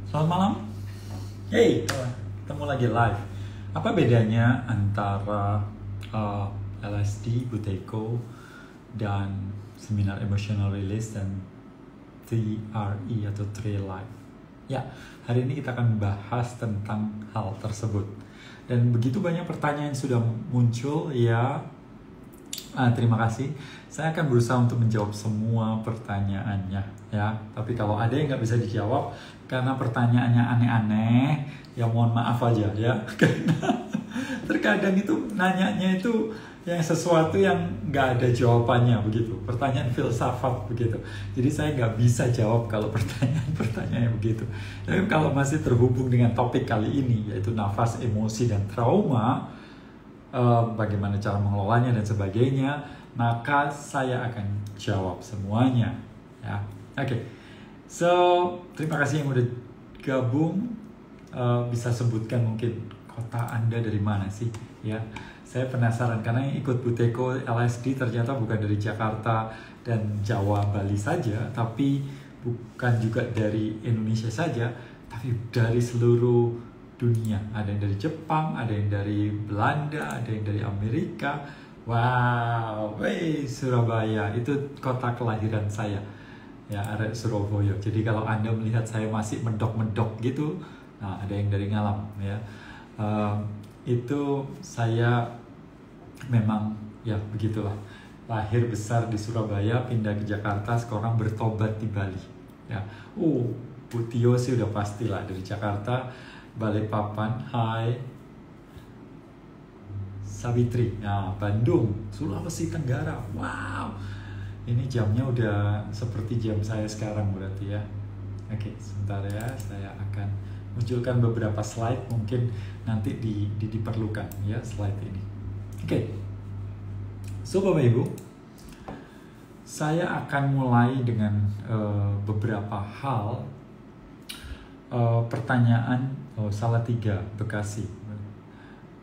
Selamat malam. Hey, ketemu lagi live. Apa bedanya antara LSD, Buteyko, dan seminar emotional release dan TRE atau Tree Life? Ya, hari ini kita akan bahas tentang hal tersebut. Dan begitu banyak pertanyaan yang sudah muncul, ya. Terima kasih. Saya akan berusaha untuk menjawab semua pertanyaannya, ya. Tapi kalau ada yang nggak bisa dijawab karena pertanyaannya aneh-aneh, ya mohon maaf aja, ya. Karena terkadang itu nanyanya itu yang sesuatu yang nggak ada jawabannya begitu. Pertanyaan filsafat begitu. Jadi saya nggak bisa jawab kalau pertanyaan-pertanyaannya begitu. Tapi kalau masih terhubung dengan topik kali ini, yaitu nafas, emosi, dan trauma, bagaimana cara mengelolanya dan sebagainya, maka saya akan jawab semuanya, ya. Oke. So, terima kasih yang udah gabung. Bisa sebutkan mungkin kota Anda dari mana sih, ya. Saya penasaran karena yang ikut Buteyko LSD ternyata bukan dari Jakarta dan Jawa, Bali saja, tapi bukan juga dari Indonesia saja, tapi dari seluruh dunia. Ada yang dari Jepang, ada yang dari Belanda, ada yang dari Amerika. Wow, Surabaya itu kota kelahiran saya, ya, arek Surabaya. Jadi kalau Anda melihat saya masih mendok-mendok gitu, nah ada yang dari Ngalam, ya. Itu saya memang, ya begitulah, lahir besar di Surabaya, pindah ke Jakarta, sekarang bertobat di Bali, ya. Bu Tio sih udah pastilah dari Jakarta. Balikpapan, hai. Savitri, nah Bandung, Sulawesi Tenggara, wow. Ini jamnya udah seperti jam saya sekarang berarti, ya. Oke, sebentar ya, saya akan munculkan beberapa slide, mungkin nanti diperlukan, ya, slide ini. Oke, so Bapak Ibu, saya akan mulai dengan beberapa hal. Pertanyaan Salatiga, Bekasi.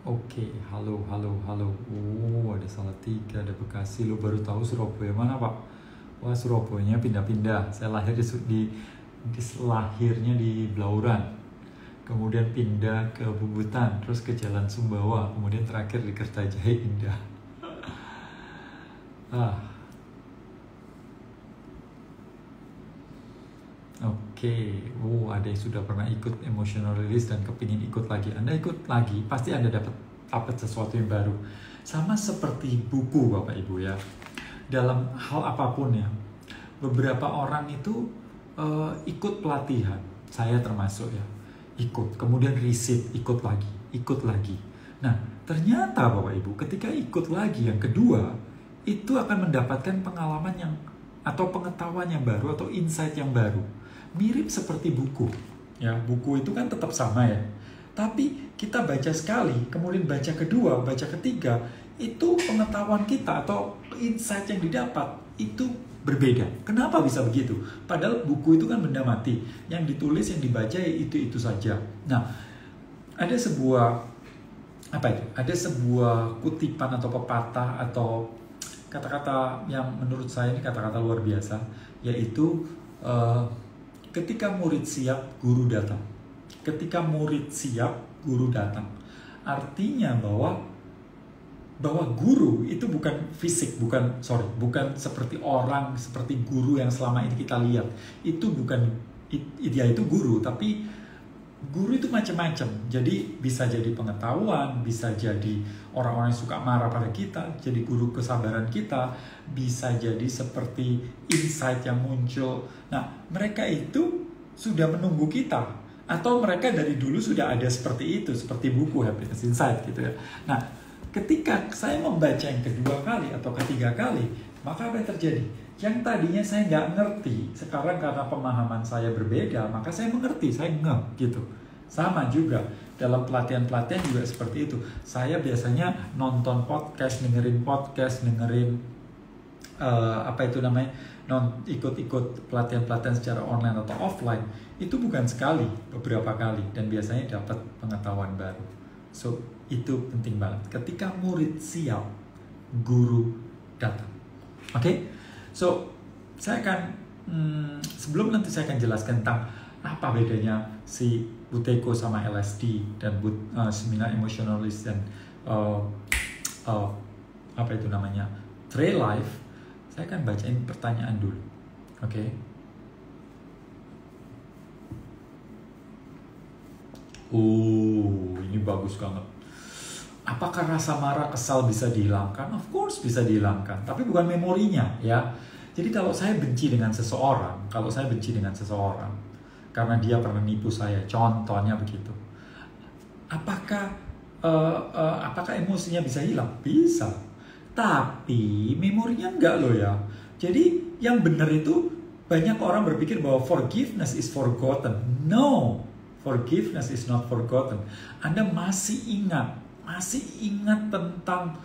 Oke, halo. Ada Salatiga, ada Bekasi. Lu baru tahu Surabaya mana, Pak? Wah, Surabayanya pindah-pindah. Saya lahir lahirnya di Blauran, kemudian pindah ke Bubutan, terus ke Jalan Sumbawa, kemudian terakhir di Kertajaya Indah. Oke, ada yang sudah pernah ikut emotional release dan kepingin ikut lagi. Anda ikut lagi, pasti Anda dapat sesuatu yang baru. Sama seperti buku, Bapak Ibu, ya. Dalam hal apapun, ya. Beberapa orang itu ikut pelatihan, saya termasuk, ya. Ikut, kemudian receipt, ikut lagi. Nah, ternyata Bapak Ibu, ketika ikut lagi yang kedua, itu akan mendapatkan pengalaman atau pengetahuan yang baru atau insight yang baru. Mirip seperti buku, ya. Buku itu kan tetap sama, ya. Tapi kita baca sekali, kemudian baca kedua, baca ketiga, itu pengetahuan kita atau insight yang didapat itu berbeda. Kenapa bisa begitu? Padahal buku itu kan benda mati, yang ditulis, yang dibaca ya itu saja. Nah, ada sebuah kutipan atau pepatah atau kata-kata yang menurut saya ini kata-kata luar biasa, yaitu ketika murid siap, guru datang. Ketika murid siap, guru datang. Artinya bahwa guru itu bukan fisik, bukan seperti orang, seperti guru yang selama ini kita lihat. Itu guru, tapi guru itu macam-macam. Jadi bisa jadi pengetahuan, bisa jadi orang-orang yang suka marah pada kita, jadi guru kesabaran kita, bisa jadi seperti insight yang muncul. Nah, mereka itu sudah menunggu kita, atau mereka dari dulu sudah ada seperti itu, seperti buku Happiness Insight gitu, ya. Nah, ketika saya membaca yang kedua kali atau ketiga kali, maka apa yang terjadi? Yang tadinya saya nggak ngerti, sekarang karena pemahaman saya berbeda, maka saya mengerti, saya ngeh gitu. Sama juga dalam pelatihan-pelatihan juga seperti itu. Saya biasanya nonton podcast, dengerin ikut pelatihan-pelatihan secara online atau offline. Itu bukan sekali, beberapa kali, dan biasanya dapat pengetahuan baru. So, itu penting banget. Ketika murid siap, guru datang. Oke? So, saya akan sebelum nanti saya akan jelaskan tentang apa bedanya si Buteyko sama LSD dan seminar emotionalist dan apa itu namanya Tree Life. Saya akan bacain pertanyaan dulu, oke? Ini bagus banget. Apakah rasa marah, kesal bisa dihilangkan? Of course bisa dihilangkan, tapi bukan memorinya ya. Jadi kalau saya benci dengan seseorang, karena dia pernah nipu saya, contohnya begitu. Apakah emosinya bisa hilang? Bisa. Tapi memorinya enggak loh ya. Jadi yang benar itu banyak orang berpikir bahwa forgiveness is forgotten. No, forgiveness is not forgotten. Anda masih ingat tentang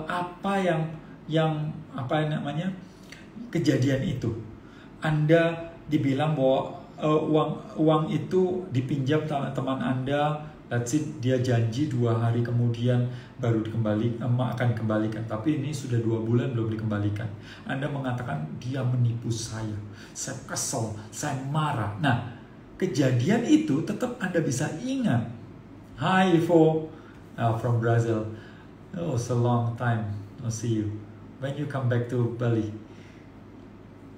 apa yang kejadian itu. Anda dibilang bahwa uang itu dipinjam teman Anda, let's say dia janji 2 hari kemudian baru akan dikembalikan, tapi ini sudah 2 bulan belum dikembalikan. Anda mengatakan dia menipu saya kesel, saya marah. Nah, kejadian itu tetap Anda bisa ingat. Hi Ivo, from Brazil. Oh, it's a long time no see you. When you come back to Bali?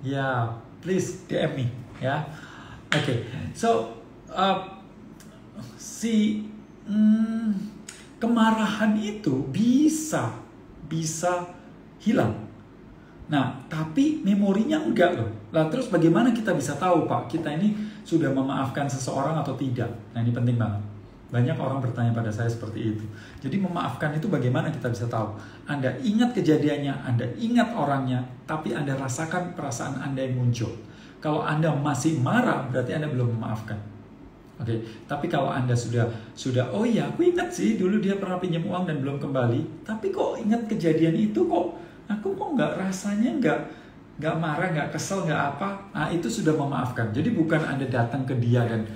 Yeah, please DM me ya. Okay, so kemarahan itu bisa hilang. Nah, tapi memorinya enggak loh. Lah terus bagaimana kita bisa tahu, Pak, kita ini sudah memaafkan seseorang atau tidak? Nah, ini penting banget. Banyak orang bertanya pada saya seperti itu. Jadi memaafkan itu bagaimana kita bisa tahu? Anda ingat kejadiannya, Anda ingat orangnya, tapi Anda rasakan perasaan Anda yang muncul. Kalau Anda masih marah, berarti Anda belum memaafkan. Oke, tapi kalau Anda sudah oh iya, aku ingat sih dulu dia pernah pinjam uang dan belum kembali, tapi kok ingat kejadian itu kok aku nggak rasanya nggak marah, nggak kesel, nggak apa. Nah, itu sudah memaafkan. Jadi bukan Anda datang ke dia dan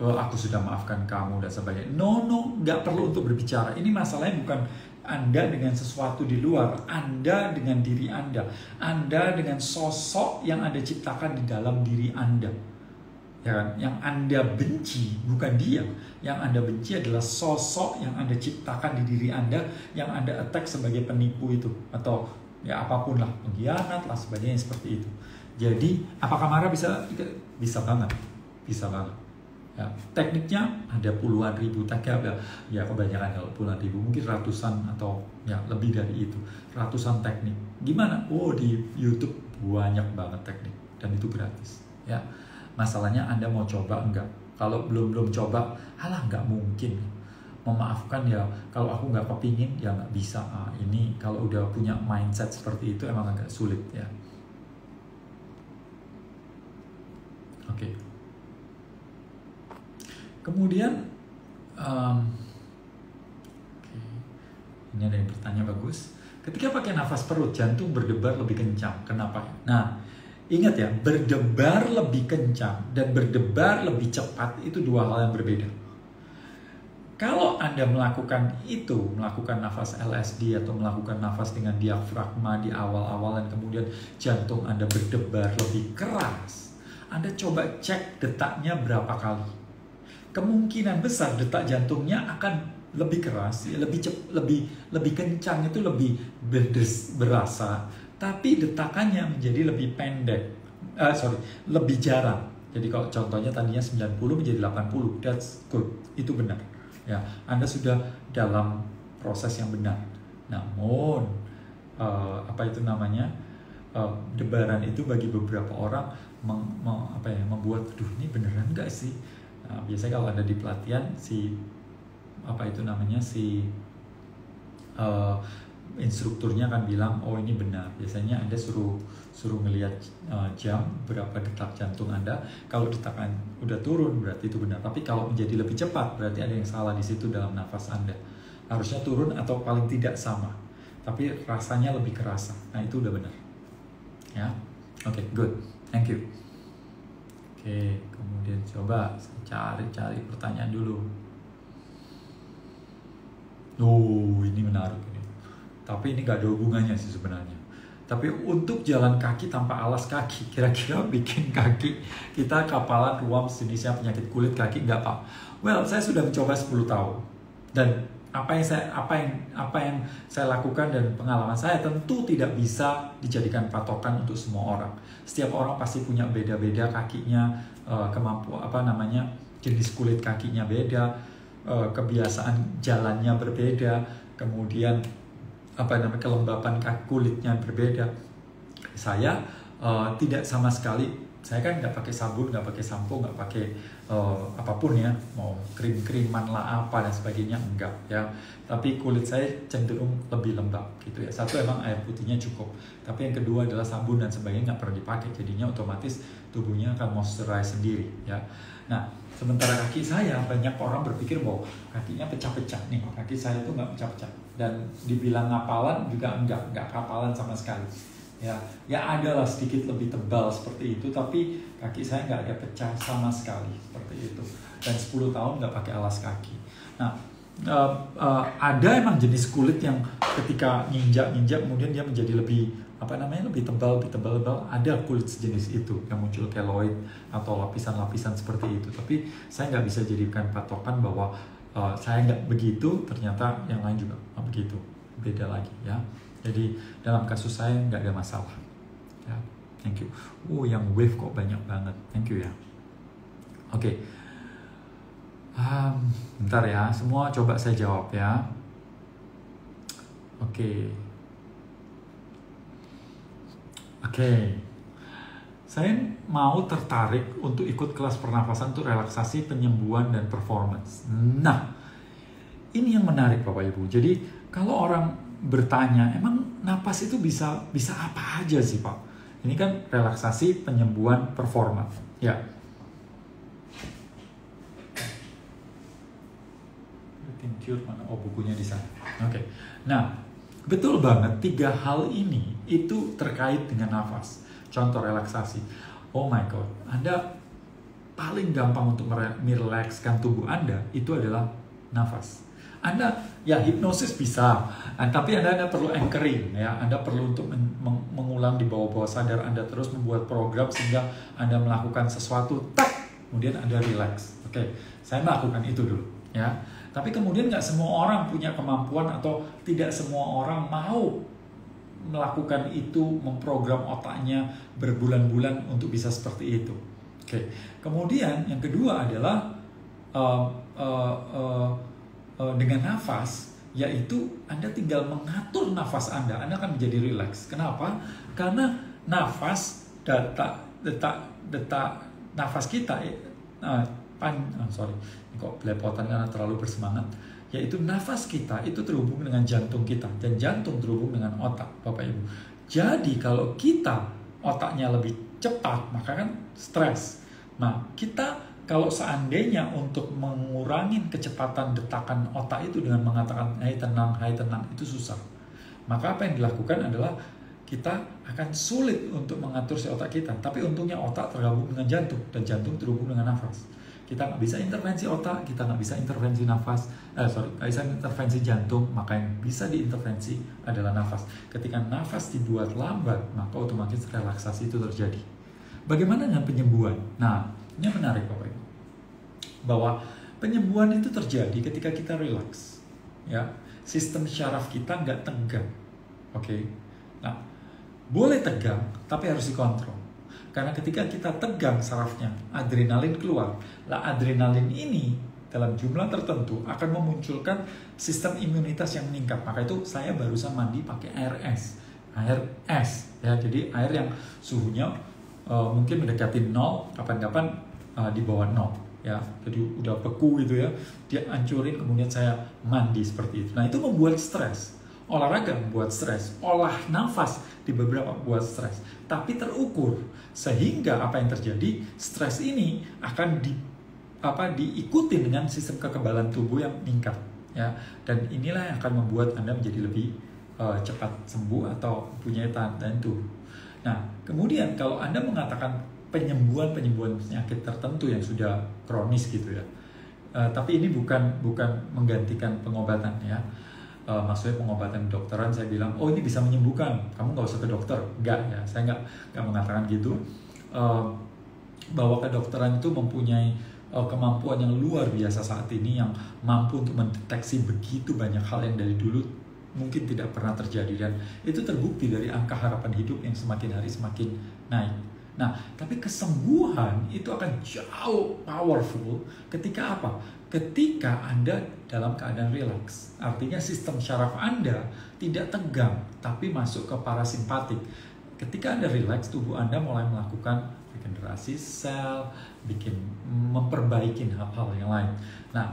aku sudah maafkan kamu dan sebagainya. No, nggak perlu untuk berbicara. Ini masalahnya bukan Anda dengan sesuatu di luar, Anda dengan diri Anda dengan sosok yang Anda ciptakan di dalam diri Anda. Ya kan? Yang Anda benci bukan dia. Yang Anda benci adalah sosok yang Anda ciptakan di diri Anda, yang Anda attack sebagai penipu itu, atau ya apapun lah, pengkhianat lah, sebagainya seperti itu. Jadi apakah marah bisa banget, ya, tekniknya ada puluhan ribu teknik ya, kebanyakan kalau puluhan ribu, mungkin ratusan atau ya lebih dari itu, ratusan teknik. Gimana? Di YouTube banyak banget teknik dan itu gratis ya. Masalahnya Anda mau coba enggak? Kalau belum coba, nggak mungkin memaafkan ya. Kalau aku nggak kepingin ya nggak bisa. Ini kalau udah punya mindset seperti itu emang agak sulit ya. Oke. Kemudian ini ada yang bertanya bagus. Ketika pakai nafas perut, jantung berdebar lebih kencang. Kenapa? Nah, ingat ya, berdebar lebih kencang dan berdebar lebih cepat itu 2 hal yang berbeda. Kalau Anda melakukan nafas LSD atau melakukan nafas dengan diafragma di awal-awal dan kemudian jantung Anda berdebar lebih keras, Anda coba cek detaknya berapa kali. Kemungkinan besar detak jantungnya akan lebih keras, lebih kencang, itu lebih berasa. Tapi detakannya menjadi lebih pendek, lebih jarang. Jadi kalau contohnya tadinya 90 menjadi 80, that's good, itu benar. Ya, Anda sudah dalam proses yang benar. Namun, debaran itu bagi beberapa orang membuat, ini beneran nggak sih? Nah, biasanya kalau ada di pelatihan instrukturnya akan bilang, ini benar. Biasanya Anda suruh ngelihat jam berapa detak jantung Anda. Kalau detakan udah turun berarti itu benar. Tapi kalau menjadi lebih cepat berarti ada yang salah di situ dalam nafas Anda. Harusnya turun atau paling tidak sama. Tapi rasanya lebih kerasa. Nah, itu udah benar. Ya. Oke, good. Thank you. Oke, kemudian coba saya cari pertanyaan dulu. Ini menarik ini. Tapi ini nggak ada hubungannya sih sebenarnya. Tapi untuk jalan kaki tanpa alas kaki, kira-kira bikin kaki kita kapalan, ruam, sejenisnya penyakit kulit kaki nggak Pak? Well, saya sudah mencoba 10 tahun. Dan apa yang saya lakukan dan pengalaman saya tentu tidak bisa dijadikan patokan untuk semua orang. Setiap orang pasti punya beda-beda kakinya, jenis kulit kakinya beda, kebiasaan jalannya berbeda, kemudian kelembapan kulitnya berbeda. Saya tidak sama sekali, saya kan nggak pakai sabun, nggak pakai sampo, nggak pakai apapun ya, mau krim-kriman lah apa dan sebagainya, enggak ya. Tapi kulit saya cenderung lebih lembab gitu ya. Satu, emang air putihnya cukup, tapi yang kedua adalah sabun dan sebagainya nggak pernah dipakai, jadinya otomatis tubuhnya akan moisturize sendiri ya. Nah, sementara kaki saya, banyak orang berpikir bahwa kakinya pecah-pecah nih, kaki saya itu nggak pecah-pecah, dan dibilang ngapalan juga nggak kapalan sama sekali. Ya adalah sedikit lebih tebal seperti itu, tapi kaki saya nggak ada pecah sama sekali seperti itu. Dan 10 tahun nggak pakai alas kaki. Nah, ada emang jenis kulit yang ketika nginjak kemudian dia menjadi lebih lebih tebal. Ada kulit sejenis itu yang muncul keloid atau lapisan-lapisan seperti itu. Tapi saya nggak bisa jadikan patokan bahwa saya nggak begitu, ternyata yang lain juga begitu, beda lagi ya. Jadi dalam kasus saya nggak ada masalah. Ya, thank you. Yang wave kok banyak banget. Thank you ya. Oke. Bentar ya. Semua coba saya jawab ya. Oke. Saya mau tertarik untuk ikut kelas pernafasan untuk relaksasi, penyembuhan dan performance. Nah, ini yang menarik Bapak Ibu. Jadi kalau orang bertanya, emang napas itu bisa apa aja sih Pak? Ini kan relaksasi, penyembuhan, performa. Ya. Mana? Oh, bukunya di sana. Oke. Nah, betul banget, 3 hal ini itu terkait dengan nafas. Contoh relaksasi. Oh my God, Anda paling gampang untuk merelakskan tubuh Anda itu adalah nafas. Anda ya hipnosis bisa, tapi Anda perlu anchoring ya. Anda perlu untuk mengulang di bawah sadar Anda, terus membuat program sehingga Anda melakukan sesuatu, kemudian Anda relax. Oke, saya melakukan itu dulu ya. Tapi kemudian nggak semua orang punya kemampuan atau tidak semua orang mau melakukan itu, memprogram otaknya berbulan-bulan untuk bisa seperti itu. Oke, kemudian yang kedua adalah dengan nafas, yaitu Anda tinggal mengatur nafas Anda akan menjadi rileks. Kenapa? Karena nafas, detak nafas kita, kok belepotan karena terlalu bersemangat, yaitu nafas kita itu terhubung dengan jantung kita, dan jantung terhubung dengan otak, Bapak Ibu. Jadi kalau kita otaknya lebih cepat, maka kan stres. Nah, kita kalau seandainya untuk mengurangi kecepatan detakan otak itu dengan mengatakan hai tenang, itu susah. Maka apa yang dilakukan adalah kita akan sulit untuk mengatur si otak kita. Tapi untungnya otak tergabung dengan jantung, dan jantung terhubung dengan nafas. Kita nggak bisa intervensi otak, kita nggak bisa intervensi nafas, nggak bisa intervensi jantung, maka yang bisa diintervensi adalah nafas. Ketika nafas dibuat lambat, maka otomatis relaksasi itu terjadi. Bagaimana dengan penyembuhan? Nah, ini menarik Bapak Ibu, bahwa penyembuhan itu terjadi ketika kita relax, ya. Sistem syaraf kita nggak tegang, oke? Nah, boleh tegang, tapi harus dikontrol. Karena ketika kita tegang sarafnya, adrenalin keluar. Lah, adrenalin ini dalam jumlah tertentu akan memunculkan sistem imunitas yang meningkat. Maka itu saya barusan mandi pakai air es, ya. Jadi air yang suhunya mungkin mendekati 0, kapan-kapan di bawah 0, ya. Jadi udah beku gitu ya, dia hancurin, kemudian saya mandi seperti itu. Nah, itu membuat stres. Olahraga membuat stres, olah nafas di beberapa buat stres, tapi terukur, sehingga apa yang terjadi, stres ini akan diikuti dengan sistem kekebalan tubuh yang meningkat, ya. Dan inilah yang akan membuat Anda menjadi lebih cepat sembuh atau punya tahan tubuh. Nah, kemudian kalau Anda mengatakan penyembuhan penyakit tertentu yang sudah kronis gitu ya, tapi ini bukan menggantikan pengobatan ya. maksudnya pengobatan kedokteran, saya bilang, oh ini bisa menyembuhkan, kamu nggak usah ke dokter. Enggak ya, saya nggak mengatakan gitu. Bahwa kedokteran itu mempunyai kemampuan yang luar biasa saat ini, yang mampu untuk mendeteksi begitu banyak hal yang dari dulu mungkin tidak pernah terjadi, dan itu terbukti dari angka harapan hidup yang semakin hari semakin naik. Nah, tapi kesembuhan itu akan jauh powerful ketika apa? Ketika Anda dalam keadaan rileks. Artinya sistem syaraf Anda tidak tegang, tapi masuk ke parasimpatik. Ketika Anda rileks, tubuh Anda mulai melakukan regenerasi sel, memperbaiki hal-hal yang lain. Nah,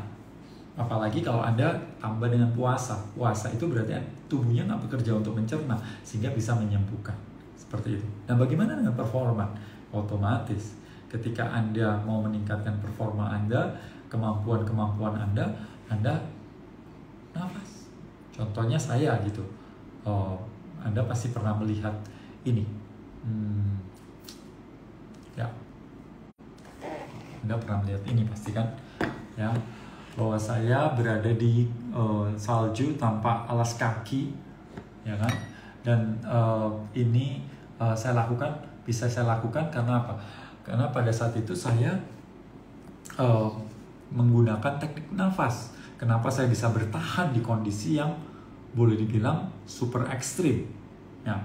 apalagi kalau Anda tambah dengan puasa. Puasa itu berarti tubuhnya nggak bekerja untuk mencerna, sehingga bisa menyembuhkan. Seperti itu. Dan bagaimana dengan performa? Otomatis ketika Anda mau meningkatkan performa Anda, kemampuan Anda nafas. Contohnya saya gitu. Anda pasti pernah melihat ini. Ya. Anda pernah melihat ini pasti kan? Ya. Bahwa saya berada di salju tanpa alas kaki, ya kan? Dan ini bisa saya lakukan karena apa? Karena pada saat itu saya menggunakan teknik nafas. Kenapa saya bisa bertahan di kondisi yang boleh dibilang super ekstrim? Ya,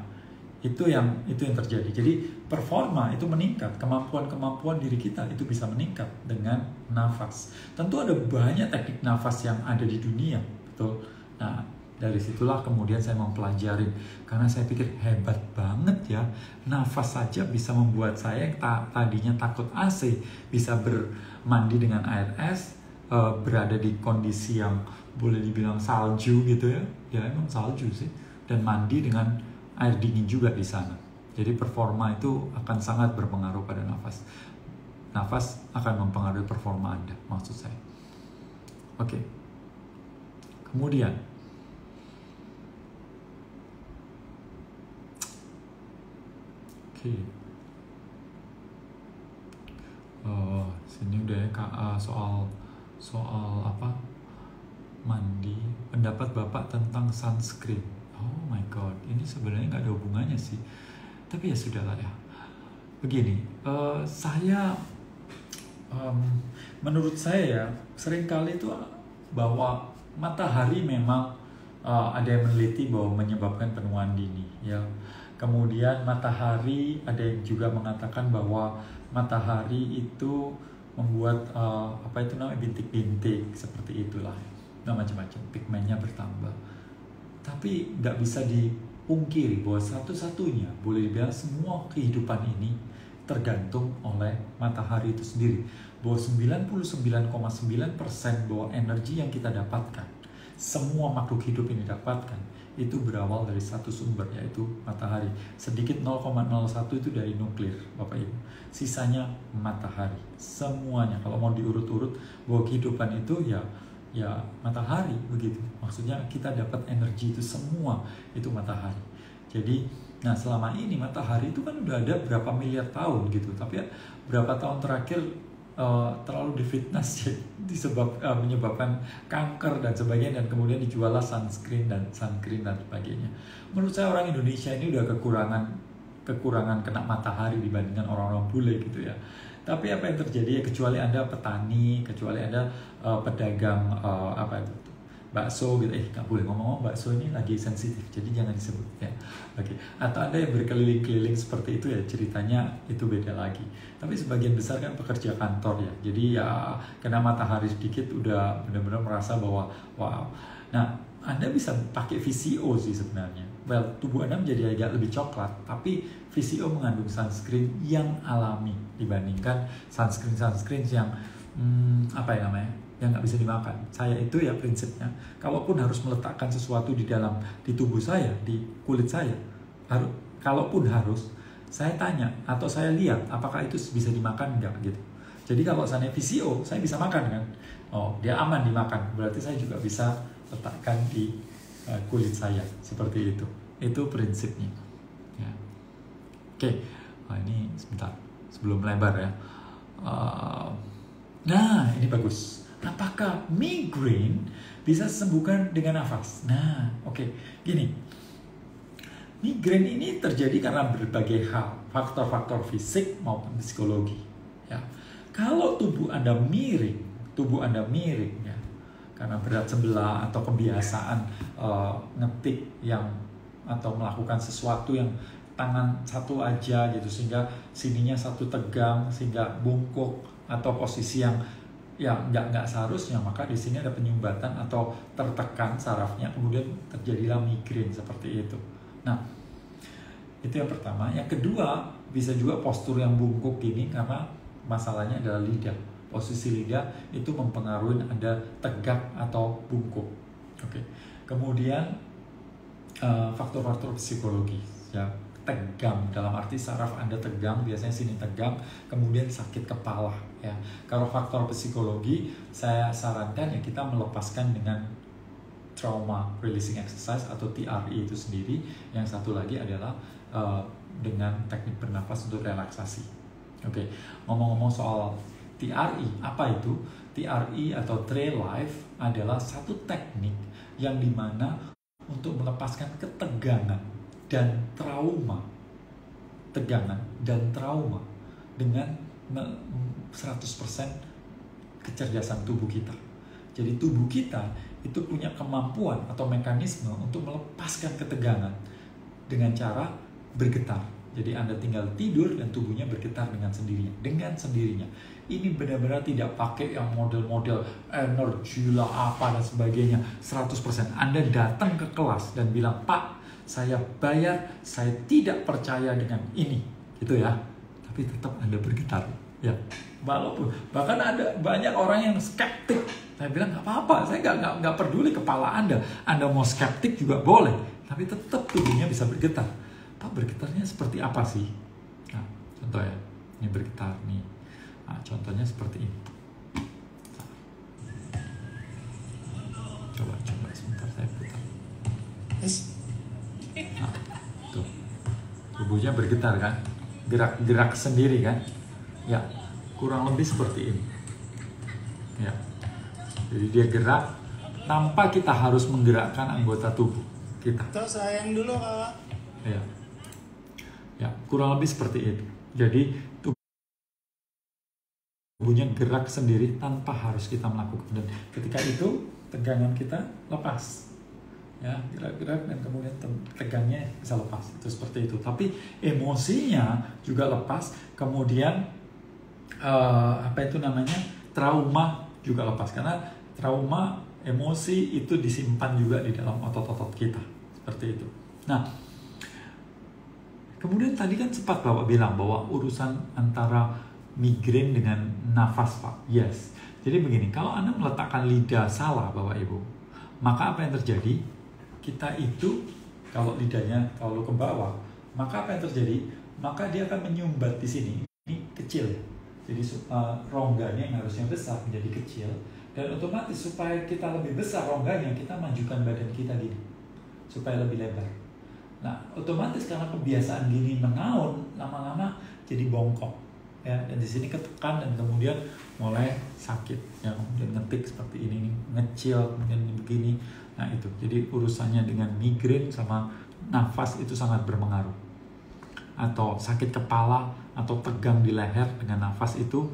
itu yang terjadi. Jadi performa itu meningkat, kemampuan diri kita itu bisa meningkat dengan nafas. Tentu ada banyak teknik nafas yang ada di dunia, betul. Nah, dari situlah kemudian saya mempelajari, karena saya pikir hebat banget ya, nafas saja bisa membuat saya yang tadinya takut AC bisa bermandi dengan air es, berada di kondisi yang boleh dibilang salju gitu ya, emang salju sih, dan mandi dengan air dingin juga di sana. Jadi performa itu akan sangat berpengaruh pada nafas. Nafas akan mempengaruhi performa Anda, maksud saya. Oke. Kemudian sini udah ya soal apa? Mandi. Pendapat Bapak tentang sunscreen. Oh my god, ini sebenarnya nggak ada hubungannya sih. Tapi ya sudahlah ya. Begini, menurut saya ya, seringkali itu bahwa matahari memang ada yang meneliti bahwa menyebabkan penuaan dini, ya. Kemudian matahari, ada yang juga mengatakan bahwa matahari itu membuat bintik-bintik seperti itulah. Nah, macam-macam, pigmennya bertambah. Tapi nggak bisa dipungkiri bahwa satu-satunya, boleh dibilang semua kehidupan ini tergantung oleh matahari itu sendiri. Bahwa 99,9% bahwa energi yang kita dapatkan, semua makhluk hidup ini dapatkan, itu berawal dari satu sumber, yaitu matahari. Sedikit 0,01 itu dari nuklir, Bapak Ibu. Sisanya matahari. Semuanya, kalau mau diurut-urut, bahwa kehidupan itu ya matahari, begitu. Maksudnya kita dapat energi itu semua itu matahari. Jadi, nah selama ini matahari itu kan udah ada berapa miliar tahun gitu, tapi ya berapa tahun terakhir terlalu difitness menyebabkan kanker dan sebagainya, dan kemudian dijuallah sunscreen dan sebagainya. Menurut saya orang Indonesia ini udah kekurangan kena matahari dibandingkan orang-orang bule gitu ya. Tapi apa yang terjadi ya, kecuali Anda petani, kecuali Anda pedagang bakso gitu, nggak boleh ngomong bakso, ini lagi sensitif, jadi jangan disebut ya. Oke. Atau Anda yang berkeliling-keliling seperti itu ya, ceritanya itu beda lagi. Tapi sebagian besar kan pekerja kantor ya, jadi ya kena matahari sedikit udah benar-benar merasa bahwa wow. Nah, Anda bisa pakai VCO sih sebenarnya. Well, tubuh Anda menjadi agak lebih coklat, tapi VCO mengandung sunscreen yang alami dibandingkan sunscreen yang yang nggak bisa dimakan. Saya itu ya prinsipnya, kalaupun harus meletakkan sesuatu di tubuh saya, di kulit saya, kalaupun harus, saya tanya atau saya lihat apakah itu bisa dimakan nggak gitu. Jadi kalau saya VCO, saya bisa makan kan? Oh, dia aman dimakan, berarti saya juga bisa letakkan di kulit saya seperti itu. Itu prinsipnya. Ya. Oke, ini sebentar sebelum melebar ya. Nah, ini bagus. apakah migrain bisa sembuhkan dengan nafas? Nah, oke. Gini, migrain ini terjadi karena berbagai hal, faktor-faktor fisik maupun psikologi. Ya, kalau tubuh Anda miring ya, karena berat sebelah atau kebiasaan ngetik atau melakukan sesuatu yang tangan satu aja gitu, sehingga sininya satu tegang sehingga bungkuk, atau posisi yang nggak seharusnya, maka di sini ada penyumbatan atau tertekan sarafnya, kemudian terjadilah migrain seperti itu. Nah, itu yang pertama. Yang kedua, bisa juga postur yang bungkuk gini karena masalahnya adalah lidah. Posisi lidah itu mempengaruhi Anda tegak atau bungkuk. Oke. Kemudian faktor-faktor psikologis, ya, tegang dalam arti saraf Anda tegang, biasanya sini tegang, kemudian sakit kepala, ya. Kalau faktor psikologi, saya sarankan ya kita melepaskan dengan trauma releasing exercise atau TRE itu sendiri. Yang satu lagi adalah dengan teknik bernafas untuk relaksasi. Oke, ngomong-ngomong soal TRE, apa itu? TRE atau Trail Life adalah satu teknik yang dimana untuk melepaskan ketegangan dan trauma, tegangan dan trauma dengan 100% kecerdasan tubuh kita. Jadi tubuh kita itu punya kemampuan atau mekanisme untuk melepaskan ketegangan dengan cara bergetar. Jadi Anda tinggal tidur dan tubuhnya bergetar dengan sendirinya. Ini benar-benar tidak pakai yang model-model energi lah apa dan sebagainya. 100%. Anda datang ke kelas dan bilang, "Pak, saya bayar, saya tidak percaya dengan ini," gitu ya. Tapi tetap Anda bergetar, ya. Walaupun bahkan ada banyak orang yang skeptik. Saya bilang nggak apa-apa, saya nggak peduli kepala Anda. Anda mau skeptik juga boleh, tapi tetap tubuhnya bisa bergetar. Pak, bergetarnya seperti apa sih? Nah, contoh ya, ini bergetar nih. Nah, contohnya seperti ini. Coba sebentar saya putar. Nah, tuh. Tubuhnya bergetar kan? Gerak sendiri kan? Ya, kurang lebih seperti ini. Ya. Jadi dia gerak tanpa kita harus menggerakkan anggota tubuh kita. Tuh, sayang dulu, Kak. Ya. Ya, kurang lebih seperti itu. Jadi tubuhnya gerak sendiri tanpa harus kita melakukan, dan ketika itu tegangan kita lepas, ya, gerak-gerak dan kemudian tegangnya bisa lepas, itu seperti itu. Tapi emosinya juga lepas, kemudian trauma juga lepas, karena trauma, emosi itu disimpan juga di dalam otot-otot kita, seperti itu. Nah, kemudian tadi kan sempat Bapak bilang bahwa urusan antara migrain dengan nafas, Pak. Yes. Jadi begini, kalau Anda meletakkan lidah salah, Bapak Ibu, maka apa yang terjadi? Kita itu, kalau lidahnya kalau ke bawah, maka apa yang terjadi? Maka dia akan menyumbat di sini. Ini kecil. Jadi rongganya yang harusnya besar menjadi kecil. Dan otomatis supaya kita lebih besar rongganya, kita majukan badan kita gini. Supaya lebih lebar. Nah, otomatis karena kebiasaan gini mengaun, lama-lama jadi bongkok, ya. Dan di sini ketekan dan kemudian mulai sakit, ya. Kemudian ngetik seperti ini, ngecil, kemudian begini. Nah itu, jadi urusannya dengan migrain sama nafas itu sangat berpengaruh. Atau sakit kepala atau tegang di leher dengan nafas itu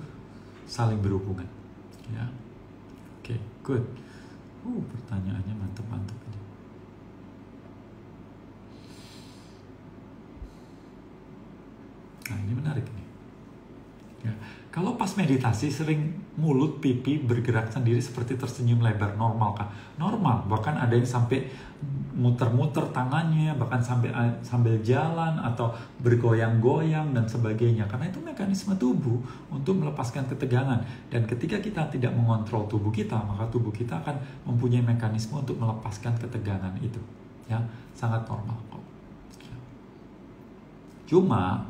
saling berhubungan, ya. Oke, good. Pertanyaannya mantap-mantap ini. Nah, ini menarik nih. Ya. Kalau pas meditasi sering mulut, pipi bergerak sendiri seperti tersenyum lebar, normal kah? Normal, bahkan ada yang sampai muter-muter tangannya, bahkan sambil jalan atau bergoyang-goyang dan sebagainya. Karena itu mekanisme tubuh untuk melepaskan ketegangan. Dan ketika kita tidak mengontrol tubuh kita, maka tubuh kita akan mempunyai mekanisme untuk melepaskan ketegangan itu. Ya, sangat normal kok. Cuma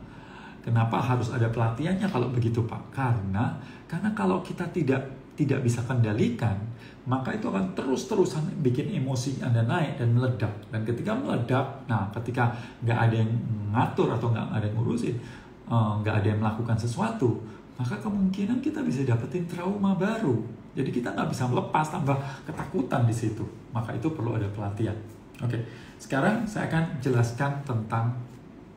kenapa harus ada pelatihannya kalau begitu, Pak? Karena kalau kita tidak bisa kendalikan, maka itu akan terus-terusan bikin emosi Anda naik dan meledak. Dan ketika meledak, ketika nggak ada yang ngatur atau nggak ada yang ngurusin, nggak ada yang melakukan sesuatu, maka kemungkinan kita bisa dapetin trauma baru. Jadi kita nggak bisa melepas, tambah ketakutan di situ. Maka itu perlu ada pelatihan. Oke, sekarang saya akan jelaskan tentang